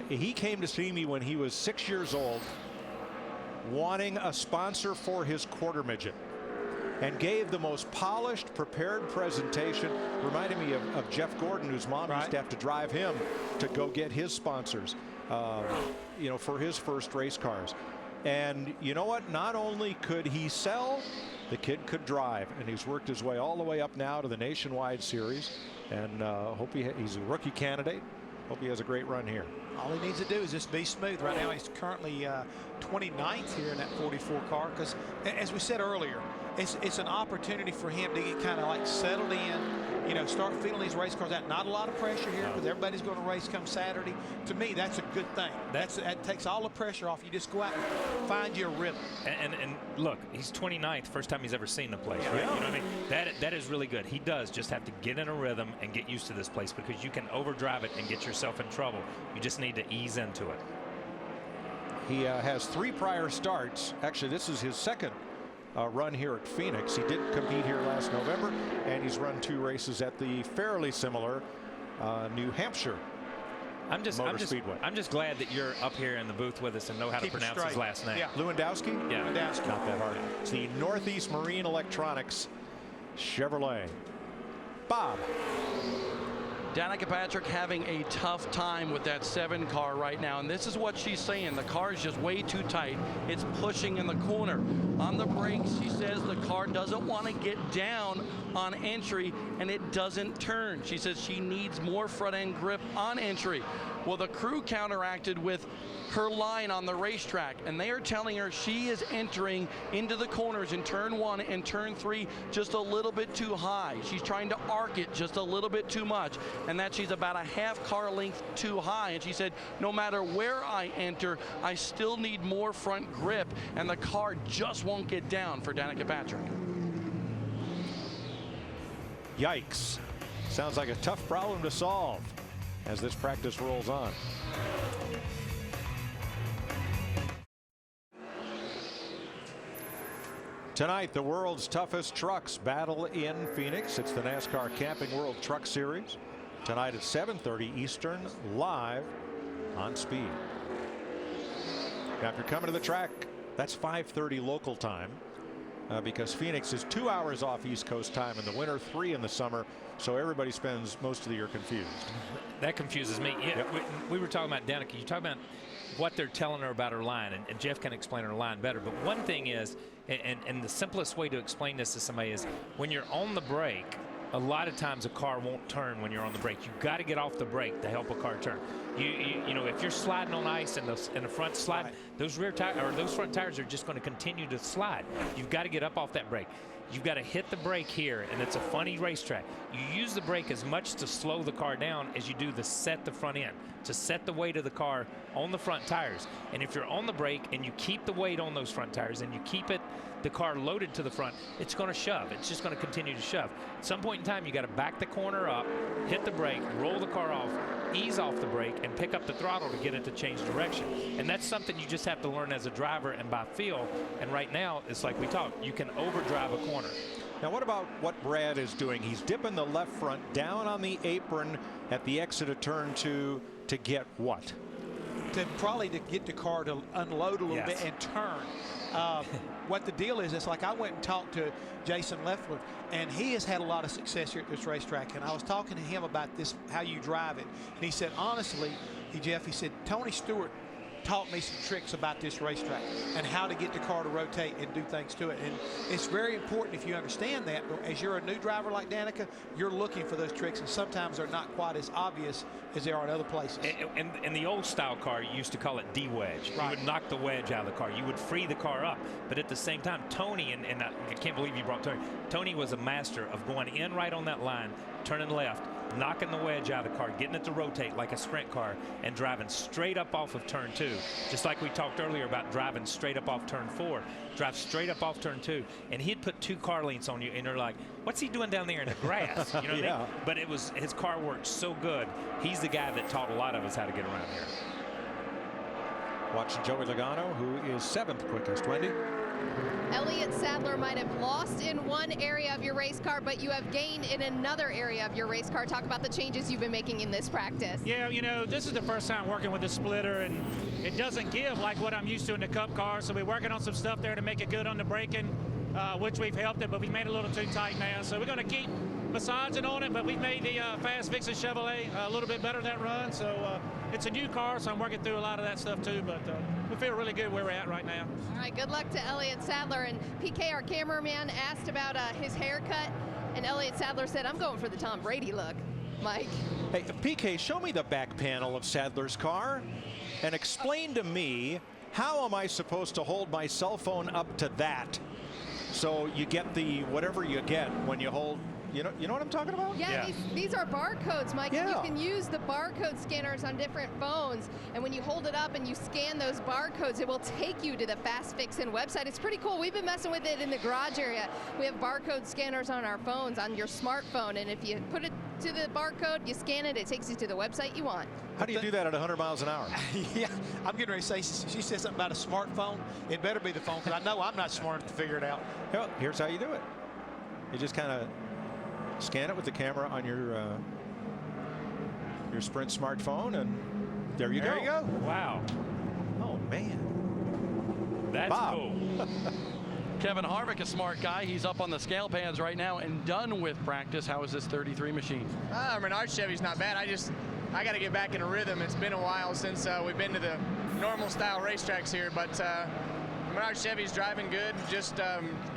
A: He came to see me when he was 6 years old, wanting a sponsor for his quarter midget, and gave the most polished, prepared presentation. Reminded me of Jeff Gordon, whose mom used to have to drive him to go get his sponsors, you know, for his first race cars. And you know what? Not only could he sell, the kid could drive, and he's worked his way all the way up now to the Nationwide Series. And hope he's a rookie candidate. Hope he has a great run here.
B: All he needs to do is just be smooth. Right now, he's currently 29th here in that 44 car. Because, as we said earlier, it's an opportunity for him to get kind of like settled in, you know, start feeling these race cars out. Not a lot of pressure here because everybody's going to race come Saturday. To me, that's a good thing. That takes all the pressure off. You just go out and find your rhythm.
C: And look, he's 29th, first time he's ever seen the place, right?
B: Yeah.
C: You know what I mean? That is really good. He does just have to get in a rhythm and get used to this place, because you can overdrive it and get yourself in trouble. You just need to ease into it.
A: He has 3 prior starts. Actually, this is his second run here at Phoenix. He did compete here last November, and he's run 2 races at the fairly similar New Hampshire
C: I'm just glad that you're up here in the booth with us and know how to pronounce his last name.
B: Yeah.
A: Lewandowski?
C: Yeah.
B: Lewandowski.
A: Not that hard. It's the Northeast Marine Electronics Chevrolet. Bob.
D: Danica Patrick having a tough time with that 7 car right now, and this is what she's saying. The car is just way too tight. It's pushing in the corner. On the brakes, she says the car doesn't want to get down on entry, and it doesn't turn. She says she needs more front end grip on entry. Well, the crew counteracted with her line on the racetrack, and they are telling her she is entering into the corners in turn 1 and turn 3 just a little bit too high. She's trying to arc it just a little bit too much, and that she's about a half car length too high. And she said, no matter where I enter, I still need more front grip, and the car just won't get down for Danica Patrick.
A: Yikes. Sounds like a tough problem to solve as this practice rolls on. Tonight, the world's toughest trucks battle in Phoenix. It's the NASCAR Camping World Truck Series. Tonight at 7:30 Eastern, live on Speed. After coming to the track, that's 5:30 local time, because Phoenix is 2 hours off East Coast time in the winter, 3 in the summer, so everybody spends most of the year confused.
C: That confuses me. Yeah,
A: Yep.
C: we were talking about Danica. You talk about what they're telling her about her line, and Jeff can explain her line better. But one thing is, and the simplest way to explain this to somebody is, when you're on the brake, a lot of times a car won't turn when you're on the brake. You've got to get off the brake to help a car turn. You know, if you're sliding on ice and the front slide,
B: Right.
C: those those front tires are just going to continue to slide. You've got to get up off that brake. You've got to hit the brake here, and it's a funny racetrack. You use the brake as much to slow the car down as you do to set the front end, to set the weight of the car on the front tires. And if you're on the brake and you keep the weight on those front tires and you keep the car loaded to the front, it's going to shove. It's just going to continue to shove. At some point in time, you got to back the corner up, hit the brake, roll the car off, ease off the brake, and pick up the throttle to get it to change direction. And that's something you just have to learn as a driver and by feel. And right now, it's like we talked, you can overdrive a corner.
A: Now, what about what Brad is doing? He's dipping the left front down on the apron at the exit of turn 2 to get what?
B: Probably to get the car to unload a little bit and turn. What the deal is, it's like I went and talked to Jason Leffler, and he has had a lot of success here at this racetrack. And I was talking to him about this, how you drive it. And he said, honestly, Jeff, he said, Tony Stewart taught me some tricks about this racetrack and how to get the car to rotate and do things to it. And it's very important if you understand that. But as you're a new driver like Danica, you're looking for those tricks, and sometimes they're not quite as obvious as they are in other places.
C: In the old style car, you used to call it D-wedge.
B: Right.
C: You would knock the wedge out of the car. You would free the car up. But at the same time, Tony, and I can't believe you brought Tony. Tony was a master of going in right on that line, turning left, knocking the wedge out of the car, getting it to rotate like a sprint car, and driving straight up off of turn 2. Just like we talked earlier about driving straight up off turn 4. Drive straight up off turn 2, and he'd put 2 car lengths on you, and you're like, what's he doing down there in the grass? You know what I mean? But it was, his car worked so good. He's the guy that taught a lot of us how to get around here.
A: Watching Joey Logano, who is 7th quickest. Wendy?
E: Elliott Sadler might have lost in one area of your race car, but you have gained in another area of your race car. Talk about the changes you've been making in this practice.
H: Yeah, you know, this is the first time working with the splitter, and it doesn't give like what I'm used to in the Cup car, so we're working on some stuff there to make it good on the braking, which we've helped it, but we made it a little too tight now. So we're going to keep massaging on it, but we've made the Fast Vixen Chevrolet a little bit better that run. So it's a new car, so I'm working through a lot of that stuff too, but we feel really good where we're at right now.
E: All right, good luck to Elliott Sadler. And PK, our cameraman, asked about his haircut, and Elliott Sadler said, I'm going for the Tom Brady look. Mike?
A: Hey, PK, show me the back panel of Sadler's car and explain to me, how am I supposed to hold my cell phone up to that so you get the whatever you get when you hold, you know what I'm talking about?
E: Yeah, these are barcodes, Mike.
A: Yeah.
E: And you can use the barcode scanners on different phones. And when you hold it up and you scan those barcodes, it will take you to the Fast Vixen website. It's pretty cool. We've been messing with it in the garage area. We have barcode scanners on our phones, on your smartphone. And if you put it to the barcode, you scan it, it takes you to the website you want.
A: How do you do that at 100 miles an hour?
B: Yeah, I'm getting ready to say, she said something about a smartphone. It better be the phone, because I know I'm not smart enough to figure it out.
A: Well, here's how you do it. You just kind of scan it with the camera on your Sprint smartphone, and there you go.
B: There you go.
C: Wow.
A: Oh, man.
C: That's
A: Bob.
C: cool.
D: Kevin Harvick, a smart guy. He's up on the scale pans right now and done with practice. How is this 33 machine?
I: Menard Chevy's not bad. I got to get back in a rhythm. It's been a while since we've been to the normal style racetracks here, but Menard Chevy's driving good. Just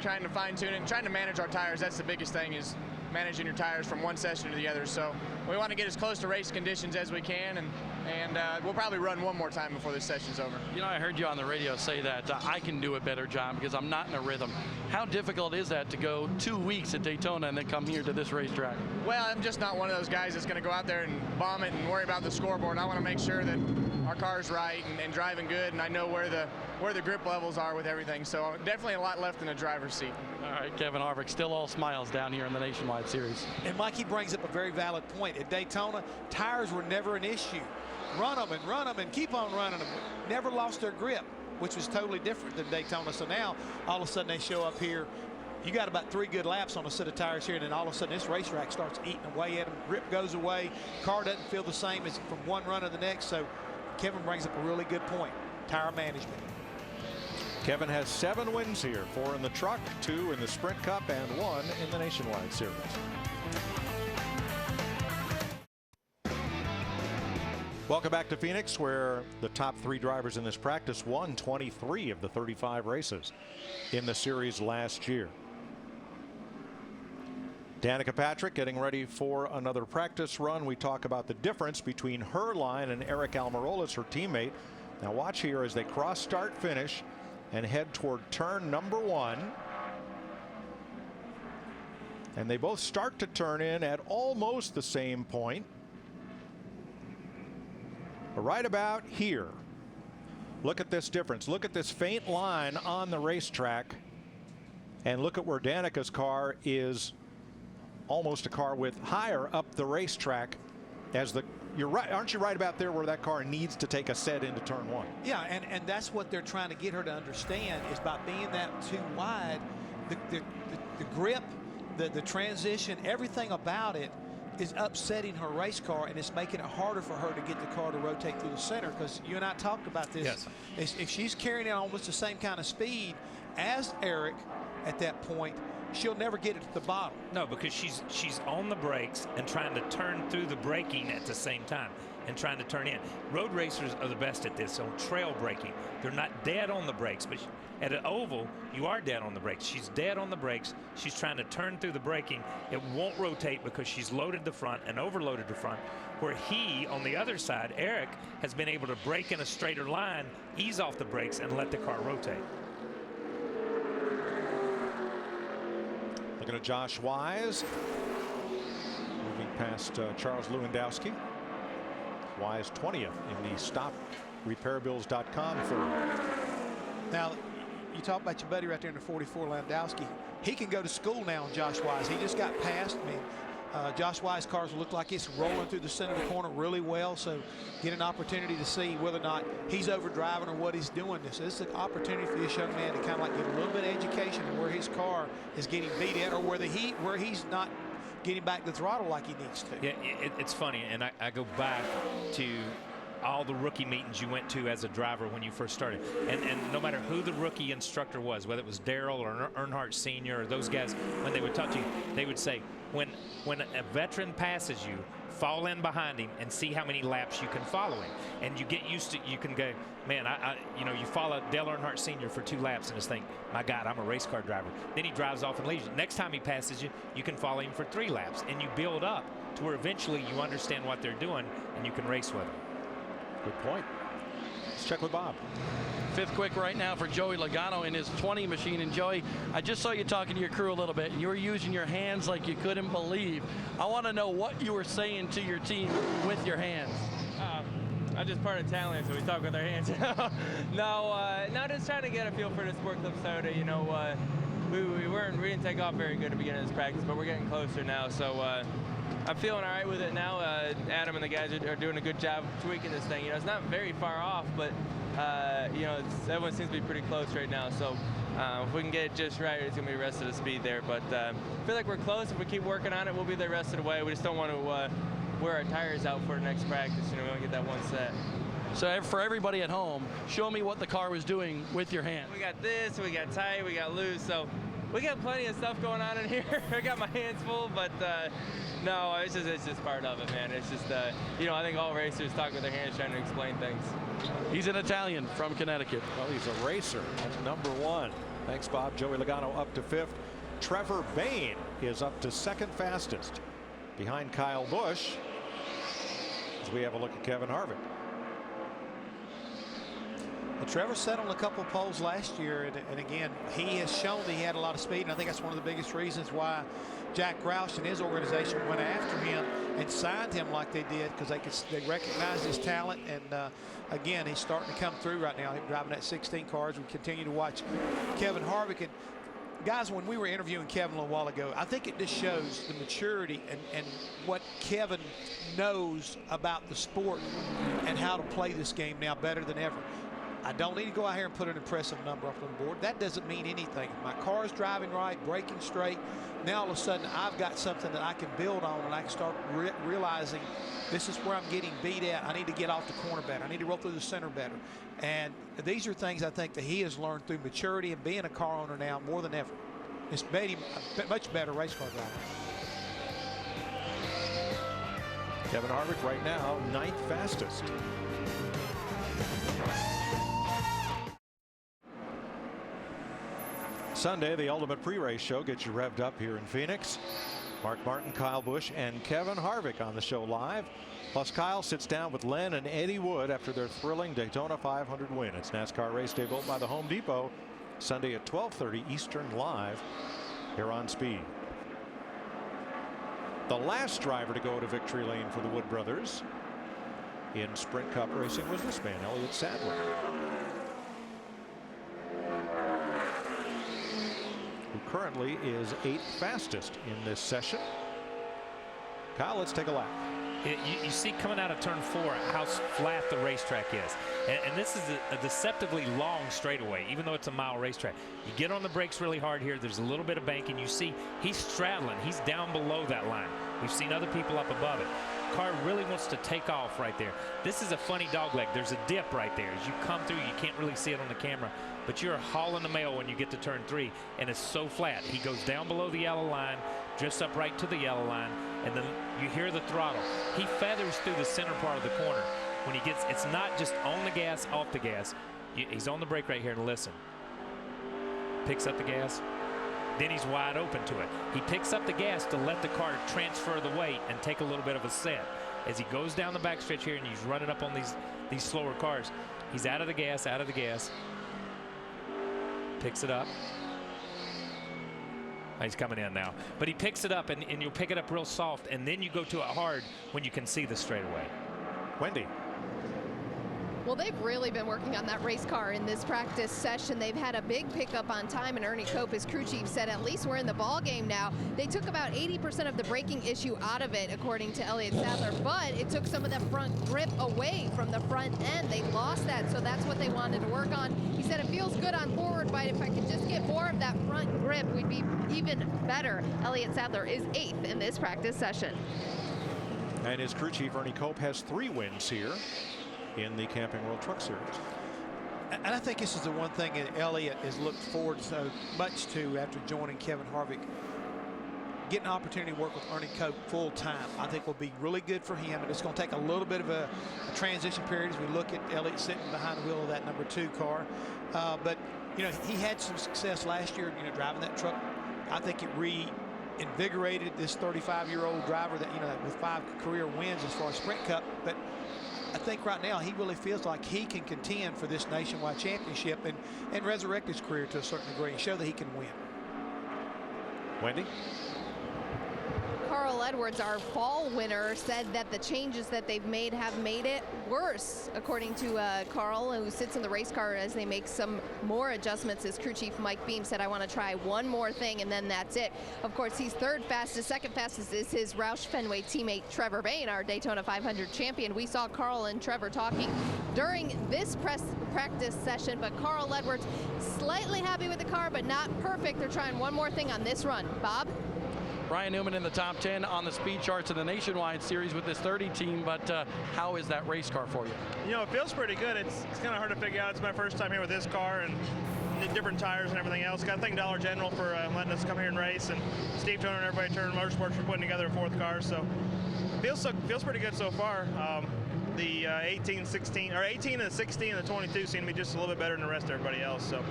I: trying to fine tune it, trying to manage our tires. That's the biggest thing, is managing your tires from one session to the other. So we want to get as close to race conditions as we can, and we'll probably run one more time before this session's over.
D: You know, I heard you on the radio say that I can do a better job because I'm not in a rhythm. How difficult is that to go 2 weeks at Daytona and then come here to this racetrack?
I: Well, I'm just not one of those guys that's going to go out there and bomb it and worry about the scoreboard. I want to make sure that our car's right and driving good, and I know where the grip levels are with everything. So definitely a lot left in the driver's seat.
D: All right, Kevin Harvick, still all smiles down here in the Nationwide Series.
B: And Mikey brings up a very valid point. At Daytona, tires were never an issue. Run them and keep on running them. Never lost their grip. which was totally different than Daytona. So now all of a sudden they show up here. You got about 3 good laps on a set of tires here, and then all of a sudden this racetrack starts eating away at them. Grip goes away. Car doesn't feel the same as from one run to the next. So Kevin brings up a really good point. Tire management.
A: Kevin has 7 wins here, 4 in the truck, 2 in the Sprint Cup, and 1 in the Nationwide Series. Welcome back to Phoenix, where the top 3 drivers in this practice won 23 of the 35 races in the series last year. Danica Patrick getting ready for another practice run. We talk about the difference between her line and Eric Almirola, her teammate. Now watch here as they cross start finish and head toward turn number 1. And they both start to turn in at almost the same point. But right about here, look at this difference. Look at this faint line on the racetrack, and look at where Danica's car is almost a car width higher up the racetrack. As the you're right, aren't you right about there where that car needs to take a set into turn 1?
B: Yeah, and that's what they're trying to get her to understand, is by being that too wide, the grip, the transition, everything about it is upsetting her race car, and it's making it harder for her to get the car to rotate through the center. Because you and I talked about this.
C: Yes.
B: If she's carrying in almost the same kind of speed as Eric at that point, she'll never get it to the bottom.
C: No, because she's on the brakes and trying to turn through the braking at the same time and trying to turn in. Road racers are the best at this on trail braking. They're not dead on the brakes, but at an oval, you are dead on the brakes. She's dead on the brakes. She's trying to turn through the braking. It won't rotate because she's loaded the front and overloaded the front, where he, on the other side, Eric, has been able to brake in a straighter line, ease off the brakes, and let the car rotate.
A: Looking at Josh Wise, moving past Charles Lewandowski. Wise 20th in the StopRepairBills.com for.
B: Now, you talk about your buddy right there in the 44, Landowski. He can go to school now on Josh Wise. He just got past me. Josh Wise cars look like it's rolling through the center of the corner really well, so get an opportunity to see whether or not he's overdriving or what he's doing. So this is an opportunity for this young man to kind of like get a little bit of education on where his car is getting beat at, or where he's not getting back the throttle like he needs to.
C: Yeah, it's funny, and I go back to all the rookie meetings you went to as a driver when you first started, and no matter who the rookie instructor was, whether it was Darrell or Earnhardt Sr. or those guys, when they would talk to you, they would say, when a veteran passes you, fall in behind him and see how many laps you can follow him, and you get used to. You can go, man, you follow Dale Earnhardt Sr. for 2 laps and just think, my God, I'm a race car driver. Then he drives off and leaves you. Next time he passes you, you can follow him for 3 laps, and you build up to where eventually you understand what they're doing and you can race with them.
A: Good point. Let's check with Bob.
D: 5th quick right now for Joey Logano in his 20 machine. And Joey, I just saw you talking to your crew a little bit, and you were using your hands like you couldn't believe. I want to know what you were saying to your team with your hands.
G: I'm just part of Italian, so we talk with our hands. No, just trying to get a feel for the Sport Clip Soda. We didn't take off very good at the beginning of this practice, but we're getting closer now. So I'm feeling all right with it now. Adam and the guys are doing a good job tweaking this thing. It's not very far off, but everyone seems to be pretty close right now. So if we can get it just right, it's going to be the rest of the speed there. But I feel like we're close. If we keep working on it, we'll be there the rest of the way. We just don't want to wear our tires out for the next practice. We want to get that one set.
D: So for everybody at home, show me what the car was doing with your hand.
G: We got this, we got tight, we got loose. So we got plenty of stuff going on in here. I got my hands full, but no, it's just part of it, man. It's just I think all racers talk with their hands trying to explain things.
D: He's an Italian from Connecticut.
A: Well, he's a racer at number 1. Thanks, Bob. Joey Logano up to 5th. Trevor Bayne is up to 2nd fastest, behind Kyle Busch, as we have a look at Kevin Harvick.
B: Well, Trevor settled a couple poles last year, and again, he has shown that he had a lot of speed, and I think that's one of the biggest reasons why Jack Roush and his organization went after him and signed him like they did, because they recognized his talent, and again, he's starting to come through right now. He's driving that 16 cars. We continue to watch Kevin Harvick. And guys, when we were interviewing Kevin a little while ago, I think it just shows the maturity and what Kevin knows about the sport and how to play this game now better than ever. I don't need to go out here and put an impressive number up on the board. That doesn't mean anything. If my car is driving right, braking straight, now all of a sudden I've got something that I can build on, and I can start realizing this is where I'm getting beat at. I need to get off the corner better. I need to roll through the center better. And these are things I think that he has learned through maturity and being a car owner now more than ever. It's made him a much better race car driver.
A: Kevin Harvick right now 9th fastest. Sunday, the ultimate pre-race show gets you revved up here in Phoenix. Mark Martin, Kyle Busch, and Kevin Harvick on the show live. Plus, Kyle sits down with Len and Eddie Wood after their thrilling Daytona 500 win. It's NASCAR race day built by the Home Depot. Sunday at 12:30 Eastern live here on Speed. The last driver to go to victory lane for the Wood brothers in Sprint Cup racing was this man, Elliott Sadler, who currently is 8th fastest in this session. Kyle, let's take a lap.
C: You see coming out of turn 4 how flat the racetrack is. And this is a deceptively long straightaway, even though it's a mile racetrack. You get on the brakes really hard here. There's a little bit of banking. You see he's straddling. He's down below that line. We've seen other people up above it. Car really wants to take off right there. This is a funny dog leg. There's a dip right there. As you come through, you can't really see it on the camera, but you're hauling the mail when you get to turn 3, and it's so flat. He goes down below the yellow line, drifts up right to the yellow line, and then you hear the throttle. He feathers through the center part of the corner. When he gets, it's not just on the gas, off the gas. He's on the brake right here, and listen. Picks up the gas. Then he's wide open to it. He picks up the gas to let the car transfer the weight and take a little bit of a set. As he goes down the backstretch here and he's running up on these slower cars, he's out of the gas, Picks it up. He's coming in now. But he picks it up, and you'll pick it up real soft, and then you go to it hard when you can see the straightaway.
A: Wendy.
E: Well, they've really been working on that race car in this practice session. They've had a big pickup on time, and Ernie Cope, his crew chief, said at least we're in the ball game now. They took about 80% of the braking issue out of it, according to Elliott Sadler, but it took some of that front grip away from the front end. They lost that, so that's what they wanted to work on. He said it feels good on forward, but if I could just get more of that front grip, we'd be even better. Elliott Sadler is 8th in this practice session.
A: And his crew chief, Ernie Cope, has 3 wins here in the Camping World Truck Series.
B: And I think this is the one thing that Elliott has looked forward so much to after joining Kevin Harvick. Getting an opportunity to work with Ernie Cope full time, I think will be really good for him. And it's going to take a little bit of a transition period as we look at Elliott sitting behind the wheel of that number 2 car. But, you know, he had some success last year, you know, driving that truck. I think it reinvigorated this 35-year-old driver that, you know, with 5 career wins as far as Sprint Cup. But I think right now he really feels like he can contend for this nationwide championship and resurrect his career to a certain degree and show that he can win.
A: Wendy?
E: Carl Edwards, our fall winner, said that the changes that they've made have made it worse, according to Carl, who sits in the race car as they make some more adjustments. His crew chief Mike Beam said, I want to try one more thing and then that's it. Of course, he's 3rd fastest. 2nd fastest is his Roush Fenway teammate Trevor Bayne, our Daytona 500 champion. We saw Carl and Trevor talking during this practice session, but Carl Edwards slightly happy with the car, but not perfect. They're trying one more thing on this run. Bob?
D: Ryan Newman in the top 10 on the speed charts in the Nationwide Series with this 30 team, but how is that race car for you?
J: You know, it feels pretty good. It's kind of hard to figure out. It's my first time here with this car and different tires and everything else. Got to thank Dollar General for letting us come here and race, and Steve Turner and everybody at Turner Motorsports for putting together a 4th car. So feels pretty good so far. The 18, 16, or 18 and 16 and the 22 seem to be just a little bit better than the rest of everybody else. So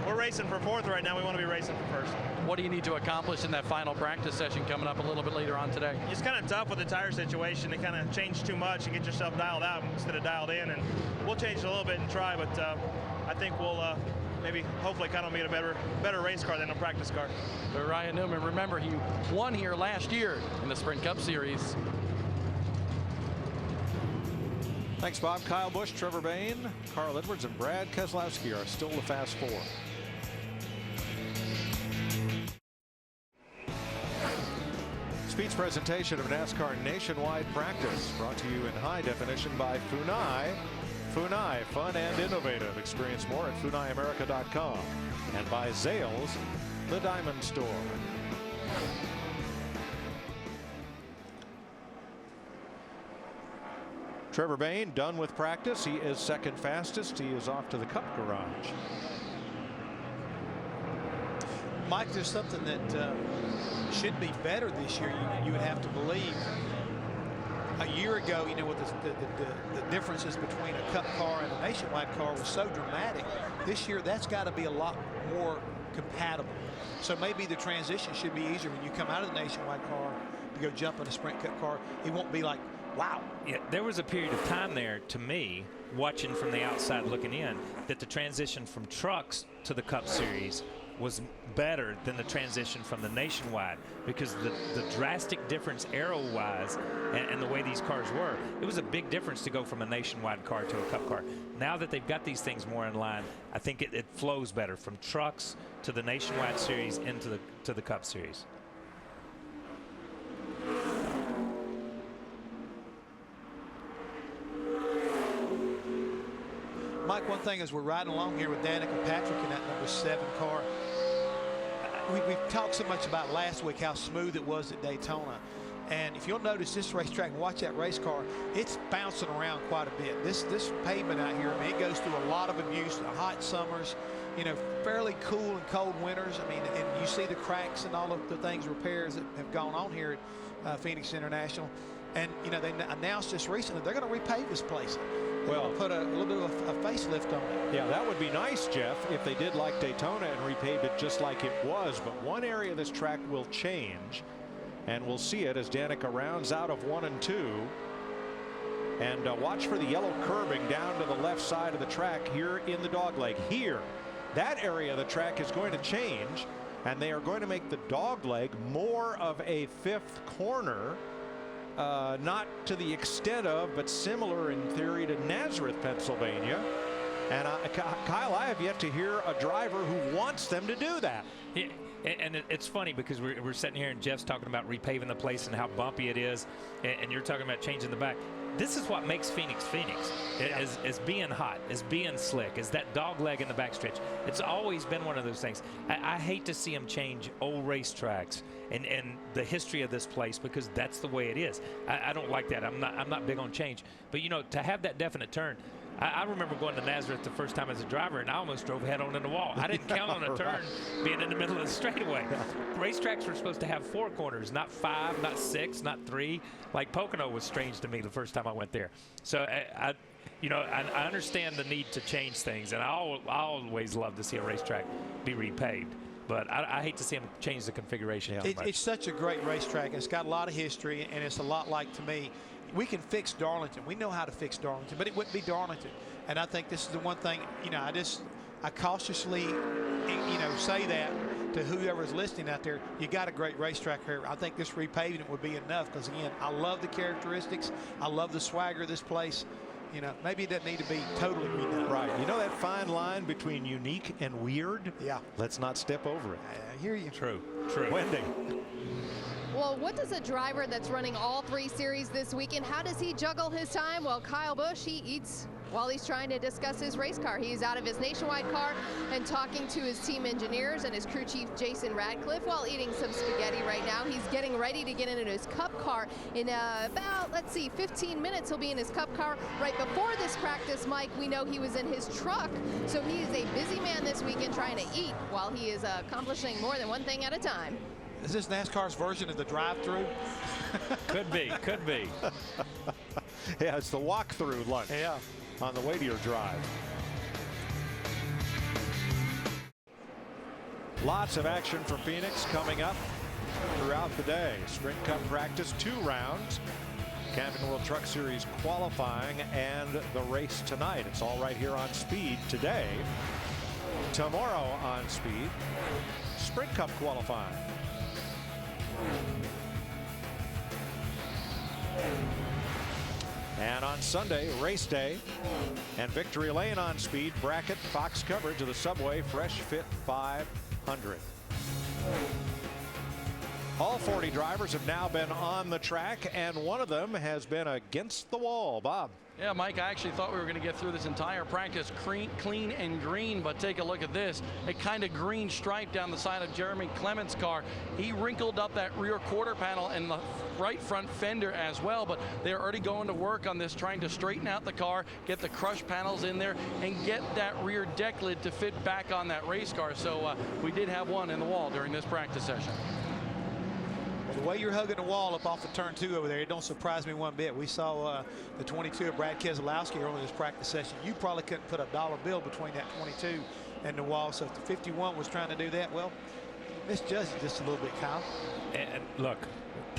J: we're racing for 4th right now. We want to be racing for 1st.
D: What do you need to accomplish in that final practice session coming up a little bit later on today?
J: It's kind of tough with the tire situation to kind of change too much and get yourself dialed out instead of dialed in. And we'll change it a little bit and try, but I think we'll maybe hopefully kind of be a better race car than a practice car.
D: But Ryan Newman, remember he won here last year in the Sprint Cup Series.
A: Thanks, Bob. Kyle Busch, Trevor Bayne, Carl Edwards, and Brad Keselowski are still the Fast 4. Speed's presentation of NASCAR Nationwide Practice brought to you in high definition by Funai. Funai, fun and innovative. Experience more at funaiamerica.com and by Zales, the Diamond Store. Trevor Bayne done with practice. He is second fastest. He is off to the Cup garage.
B: Mike, there's something that should be better this year, you would have to believe. A year ago, you know, with the differences between a Cup car and a Nationwide car was so dramatic. This year, that's got to be a lot more compatible. So maybe the transition should be easier when you come out of the Nationwide car to go jump in a Sprint Cup car. It won't be like, wow.
C: Yeah, there was a period of time there, to me, watching from the outside looking in, that the transition from trucks to the Cup Series was better than the transition from the Nationwide, because the drastic difference aero-wise and the way these cars were, it was a big difference to go from a Nationwide car to a Cup car. Now that they've got these things more in line, I think it flows better from trucks to the Nationwide Series into the Cup Series.
B: Mike, one thing as we're riding along here with Danica Patrick in that number 7 car, we've talked so much about last week how smooth it was at Daytona. And if you'll notice this racetrack and watch that race car, it's bouncing around quite a bit. This pavement out here, I mean, it goes through a lot of abuse. The hot summers, you know, fairly cool and cold winters. I mean, and you see the cracks and all of the things, repairs that have gone on here at Phoenix International. And, you know, they announced just recently they're going to repave this place. Well, put a little bit of a facelift on it.
A: Yeah, that would be nice, Jeff, if they did like Daytona and repaved it just like it was. But one area of this track will change, and we'll see it as Danica rounds out of 1 and 2. And watch for the yellow curbing down to the left side of the track here in the dogleg. Here, that area of the track is going to change, and they are going to make the dogleg more of a 5th corner. Not to the extent of, but similar in theory to Nazareth, Pennsylvania. And Kyle, I have yet to hear a driver who wants them to do that.
C: Yeah, and it's funny because we're sitting here and Jeff's talking about repaving the place and how bumpy it is, and you're talking about changing the back. This is what makes Phoenix Phoenix, as being hot, as being slick, as that dog leg in the backstretch. It's always been one of those things. I hate to see them change old racetracks and the history of this place, because that's the way it is. I don't like that. I'm not big on change. But, you know, to have that definite turn, I remember going to Nazareth the first time as a driver, and I almost drove head on in the wall. I didn't count on a turn being in the middle of the straightaway. Racetracks were supposed to have 4 corners, not 5, not 6, not 3. Like Pocono was strange to me the first time I went there. So I understand the need to change things, and I always love to see a racetrack be repaved. But I hate to see them change the configuration.
B: It's such a great racetrack, and it's got a lot of history, and it's a lot like, to me, we can fix Darlington. We know how to fix Darlington, but it wouldn't be Darlington. And I think this is the one thing, you know, I cautiously, you know, say that to whoever's listening out there. You got a great racetrack here. I think this repaving it would be enough, because, again, I love the characteristics. I love the swagger of this place. You know, maybe it doesn't need to be totally redone.
A: Right. You know that fine line between unique and weird?
B: Yeah.
A: Let's not step over it.
B: I hear you.
C: True.
A: Wendy.
E: Well, what does a driver that's running all 3 series this weekend, how does he juggle his time? Well, Kyle Busch, he eats while he's trying to discuss his race car. He's out of his Nationwide car and talking to his team engineers and his crew chief, Jason Radcliffe, while eating some spaghetti right now. He's getting ready to get into his Cup car in about, 15 minutes. He'll be in his Cup car. Right before this practice, Mike, we know he was in his truck. So he is a busy man this weekend trying to eat while he is accomplishing more than one thing at a time.
B: Is this NASCAR's version of the drive-through?
C: Could be.
A: Yeah, it's the walk-through lunch.
B: Yeah.
A: On the way to your drive. Lots of action for Phoenix coming up throughout the day. Sprint Cup practice, 2 rounds. Camping World Truck Series qualifying and the race tonight. It's all right here on Speed today. Tomorrow on Speed, Sprint Cup qualifying. And on Sunday, race day, and Victory Lane on Speed, bracket, Fox coverage of the Subway Fresh Fit 500. All 40 drivers have now been on the track, and one of them has been against the wall. Bob.
D: Yeah, Mike, I actually thought we were going to get through this entire practice clean and green, but take a look at this. A kind of green stripe down the side of Jeremy Clement's car. He wrinkled up that rear quarter panel and the right front fender as well, but they're already going to work on this, trying to straighten out the car, get the crush panels in there, and get that rear deck lid to fit back on that race car. So we did have one in the wall during this practice session.
B: The way you're hugging the wall up off of turn 2 over there, it don't surprise me one bit. We saw the 22 of Brad Keselowski earlier in this practice session. You probably couldn't put a dollar bill between that 22 and the wall. So if the 51 was trying to do that, well, misjudged just a little bit, Kyle.
C: And look,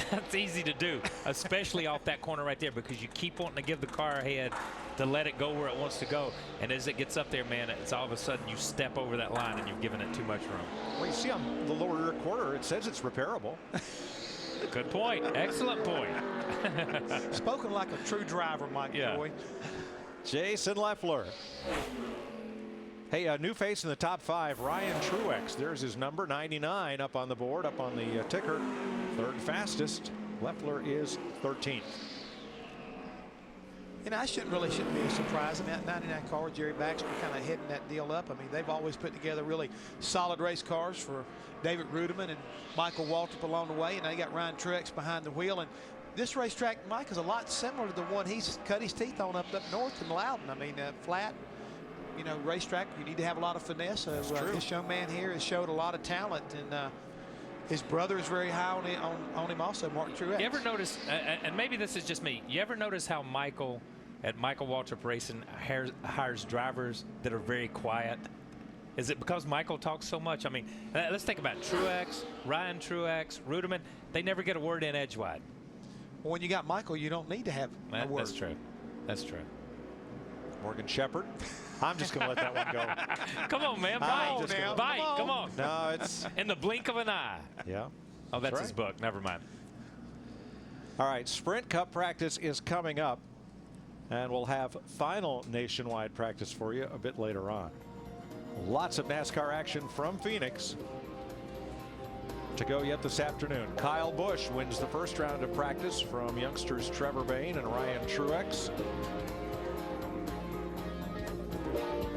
C: that's easy to do, especially off that corner right there, because you keep wanting to give the car a head to let it go where it wants to go. And as it gets up there, man, it's all of a sudden you step over that line and you've given it too much room.
A: Well, you see on the lower rear quarter, it says it's repairable.
C: Good point. Excellent point.
B: Spoken like a true driver, Mike.
C: Yeah.
B: Boy.
A: Jason Leffler. Hey, a new face in the top 5, Ryan Truex. There's his number, 99, up on the board, up on the ticker. Third fastest. Leffler is 13th.
B: You know, shouldn't be a surprise. I mean, that 99 car with Jerry Baxter kind of heading that deal up. I mean, they've always put together really solid race cars for David Rudiman and Michael Waltrip along the way, and they got Ryan Truex behind the wheel. And this racetrack, Mike, is a lot similar to the one he's cut his teeth on up north in Loudon. I mean, flat, you know, racetrack. You need to have a lot of finesse. This young man here has showed a lot of talent, and his brother is very high on him also, Martin Truex.
C: You ever notice, and maybe this is just me, you ever notice how Michael Waltrip Racing hires drivers that are very quiet? Is it because Michael talks so much? I mean, let's think about Truex, Ryan Truex, Rudiman. They never get a word in edgewise.
B: Well, when you got Michael, you don't need to have a word.
C: That's true. That's true.
A: Morgan Shepherd. I'm just going to let that one go.
C: Come on, man. Bite. Come on.
A: No, it's
C: in the blink of an eye.
A: Yeah.
C: Oh, that's
A: right.
C: his book. Never mind.
A: All right. Sprint Cup practice is coming up, and we'll have final nationwide practice for you a bit later on. Lots of NASCAR action from Phoenix to go yet this afternoon. Kyle Busch wins the first round of practice from youngsters Trevor Bayne and Ryan Truex.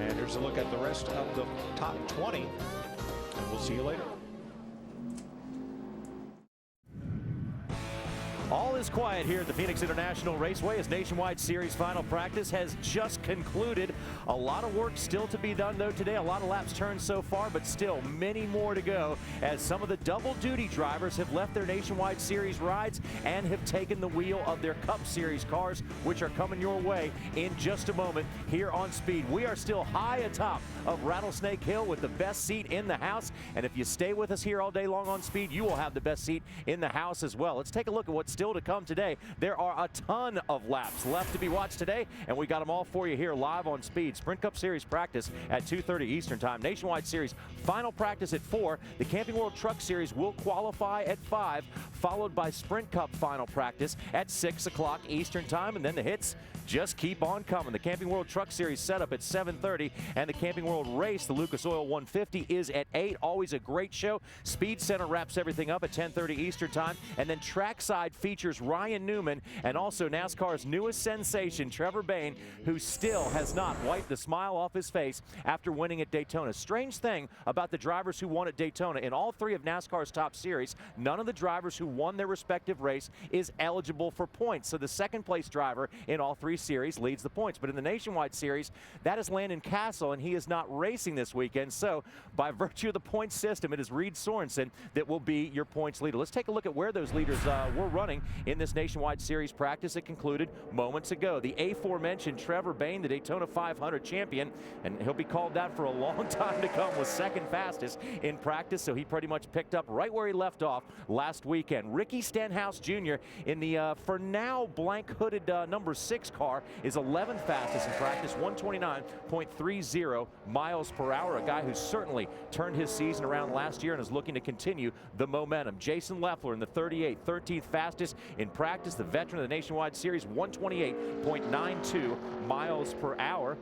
A: And here's a look at the rest of the top 20, and we'll see you later.
K: All is quiet here at the Phoenix International Raceway as Nationwide Series final practice has just concluded. A lot of work still to be done, though, today. A lot of laps turned so far, but still many more to go as some of the double-duty drivers have left their Nationwide Series rides and have taken the wheel of their Cup Series cars, which are coming your way in just a moment here on Speed. We are still high atop of Rattlesnake Hill with the best seat in the house, and if you stay with us here all day long on Speed, you will have the best seat in the house as well. Let's take a look at what's still to come today. There are a ton of laps left to be watched today, and we got them all for you here live on Speed. Sprint Cup Series practice at 2:30 Eastern Time. Nationwide Series final practice at 4. The Camping World Truck Series will qualify at 5, followed by Sprint Cup final practice at 6 o'clock Eastern Time, and then the hits just keep on coming. The Camping World Truck Series set up at 7:30, and the Camping World Race, the Lucas Oil 150, is at 8. Always a great show. Speed Center wraps everything up at 10:30 Eastern Time, and then Trackside features Ryan Newman and also NASCAR's newest sensation, Trevor Bayne, who still has not wiped the smile off his face after winning at Daytona. Strange thing about the drivers who won at Daytona, in all 3 of NASCAR's top series, none of the drivers who won their respective race is eligible for points. So the second place driver in all 3 series leads the points. But in the Nationwide Series, that is Landon Castle, and he is not racing this weekend. So by virtue of the point system, it is Reed Sorensen that will be your points leader. Let's take a look at where those leaders were running in this Nationwide Series practice that concluded moments ago. The aforementioned Trevor Bayne, the Daytona 500 champion, and he'll be called that for a long time to come, was second fastest in practice, so he pretty much picked up right where he left off last weekend. Ricky Stenhouse Jr. in the, for now, blank hooded number 6 car is 11th fastest in practice, 129.30 miles per hour. A guy who certainly turned his season around last year and is looking to continue the momentum. Jason Leffler in the 38, 13th fastest in practice. The veteran of the Nationwide Series, 128.92 miles per hour.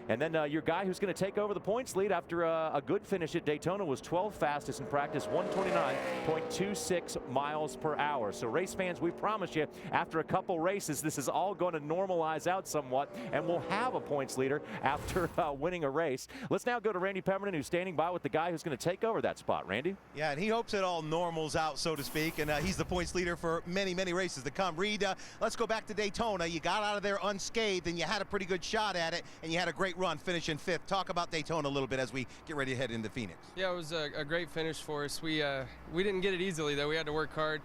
K: And then your guy who's going to take over the points lead after a good finish at Daytona was 12th fastest in practice, 129.26 miles per hour. So race fans, we promise you, after a couple races, this is all going to normalize out somewhat, and we'll have a points leader after winning a race. Let's now go to Randy Pemberton, who's standing by with the guy who's going to take over that spot. Randy?
L: Yeah, and he hopes it all normals out, so to speak, and he's the points leader for many, many races to come. Reed, let's go back to Daytona. You got out of there unscathed, and you had a pretty good shot at it, and you had a great run, finishing 5th. Talk about Daytona a little bit as we get ready to head into Phoenix.
M: Yeah, it was a great finish for us. We didn't get it easily, though. We had to work hard.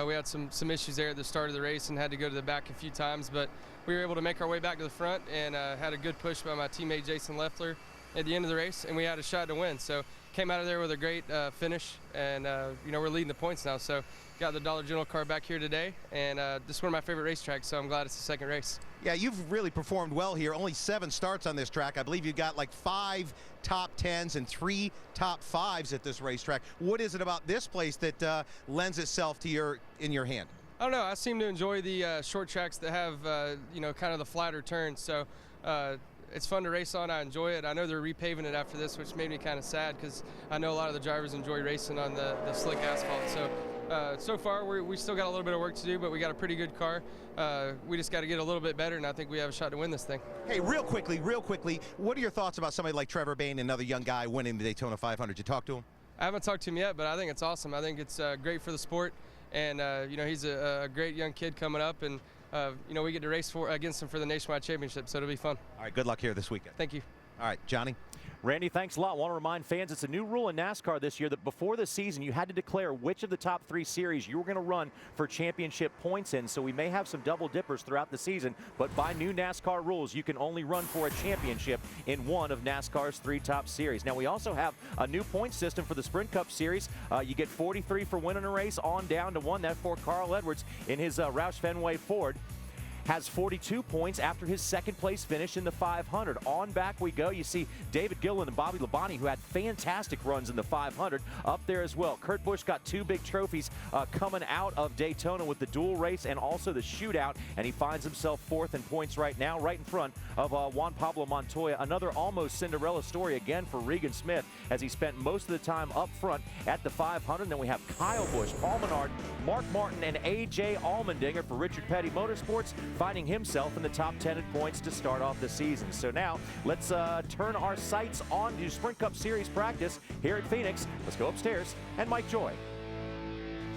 M: We had some issues there at the start of the race and had to go to the back a few times, but we were able to make our way back to the front and had a good push by my teammate Jason Leffler at the end of the race, and we had a shot to win. So came out of there with a great finish, and we're leading the points now. So got the Dollar General car back here today, and this is one of my favorite racetracks, so I'm glad it's the second race.
L: Yeah, you've really performed well here. Only 7 starts on this track. I believe you've got like 5 top 10s and 3 top 5s at this racetrack. What is it about this place that lends itself to in your hand?
M: I don't know. I seem to enjoy the short tracks that have, kind of the flatter turns. So it's fun to race on. I enjoy it. I know they're repaving it after this, which made me kind of sad because I know a lot of the drivers enjoy racing on the slick asphalt. So far, we still got a little bit of work to do, but we got a pretty good car. We just got to get a little bit better, and I think we have a shot to win this thing.
L: Hey, real quickly, what are your thoughts about somebody like Trevor Bayne, another young guy winning the Daytona 500? You talk to him?
M: I haven't talked to him yet, but I think it's awesome. I think it's great for the sport, and he's a great young kid coming up, and we get to race against him for the Nationwide Championship, so it'll be fun.
L: All right, good luck here this weekend.
M: Thank you.
L: All right, Johnny.
K: Randy, thanks a lot. Want to remind fans it's a new rule in NASCAR this year that before the season you had to declare which of the top 3 series you were going to run for championship points in. So we may have some double dippers throughout the season, but by new NASCAR rules, you can only run for a championship in one of NASCAR's 3 top series. Now we also have a new point system for the Sprint Cup Series. You get 43 for winning a race on down to 1. That for Carl Edwards in his Roush Fenway Ford. Has 42 points after his second place finish in the 500. On back we go. You see David Gilliland and Bobby Labonte, who had fantastic runs in the 500, up there as well. Kurt Busch got 2 big trophies coming out of Daytona with the dual race and also the shootout, and he finds himself 4th in points right now, right in front of Juan Pablo Montoya. Another almost Cinderella story again for Regan Smith, as he spent most of the time up front at the 500. And then we have Kyle Busch, Paul Menard, Mark Martin, and A.J. Allmendinger for Richard Petty Motorsports, finding himself in the top 10 in points to start off the season. So now let's turn our sights on to Sprint Cup Series practice here at Phoenix. Let's go upstairs and Mike Joy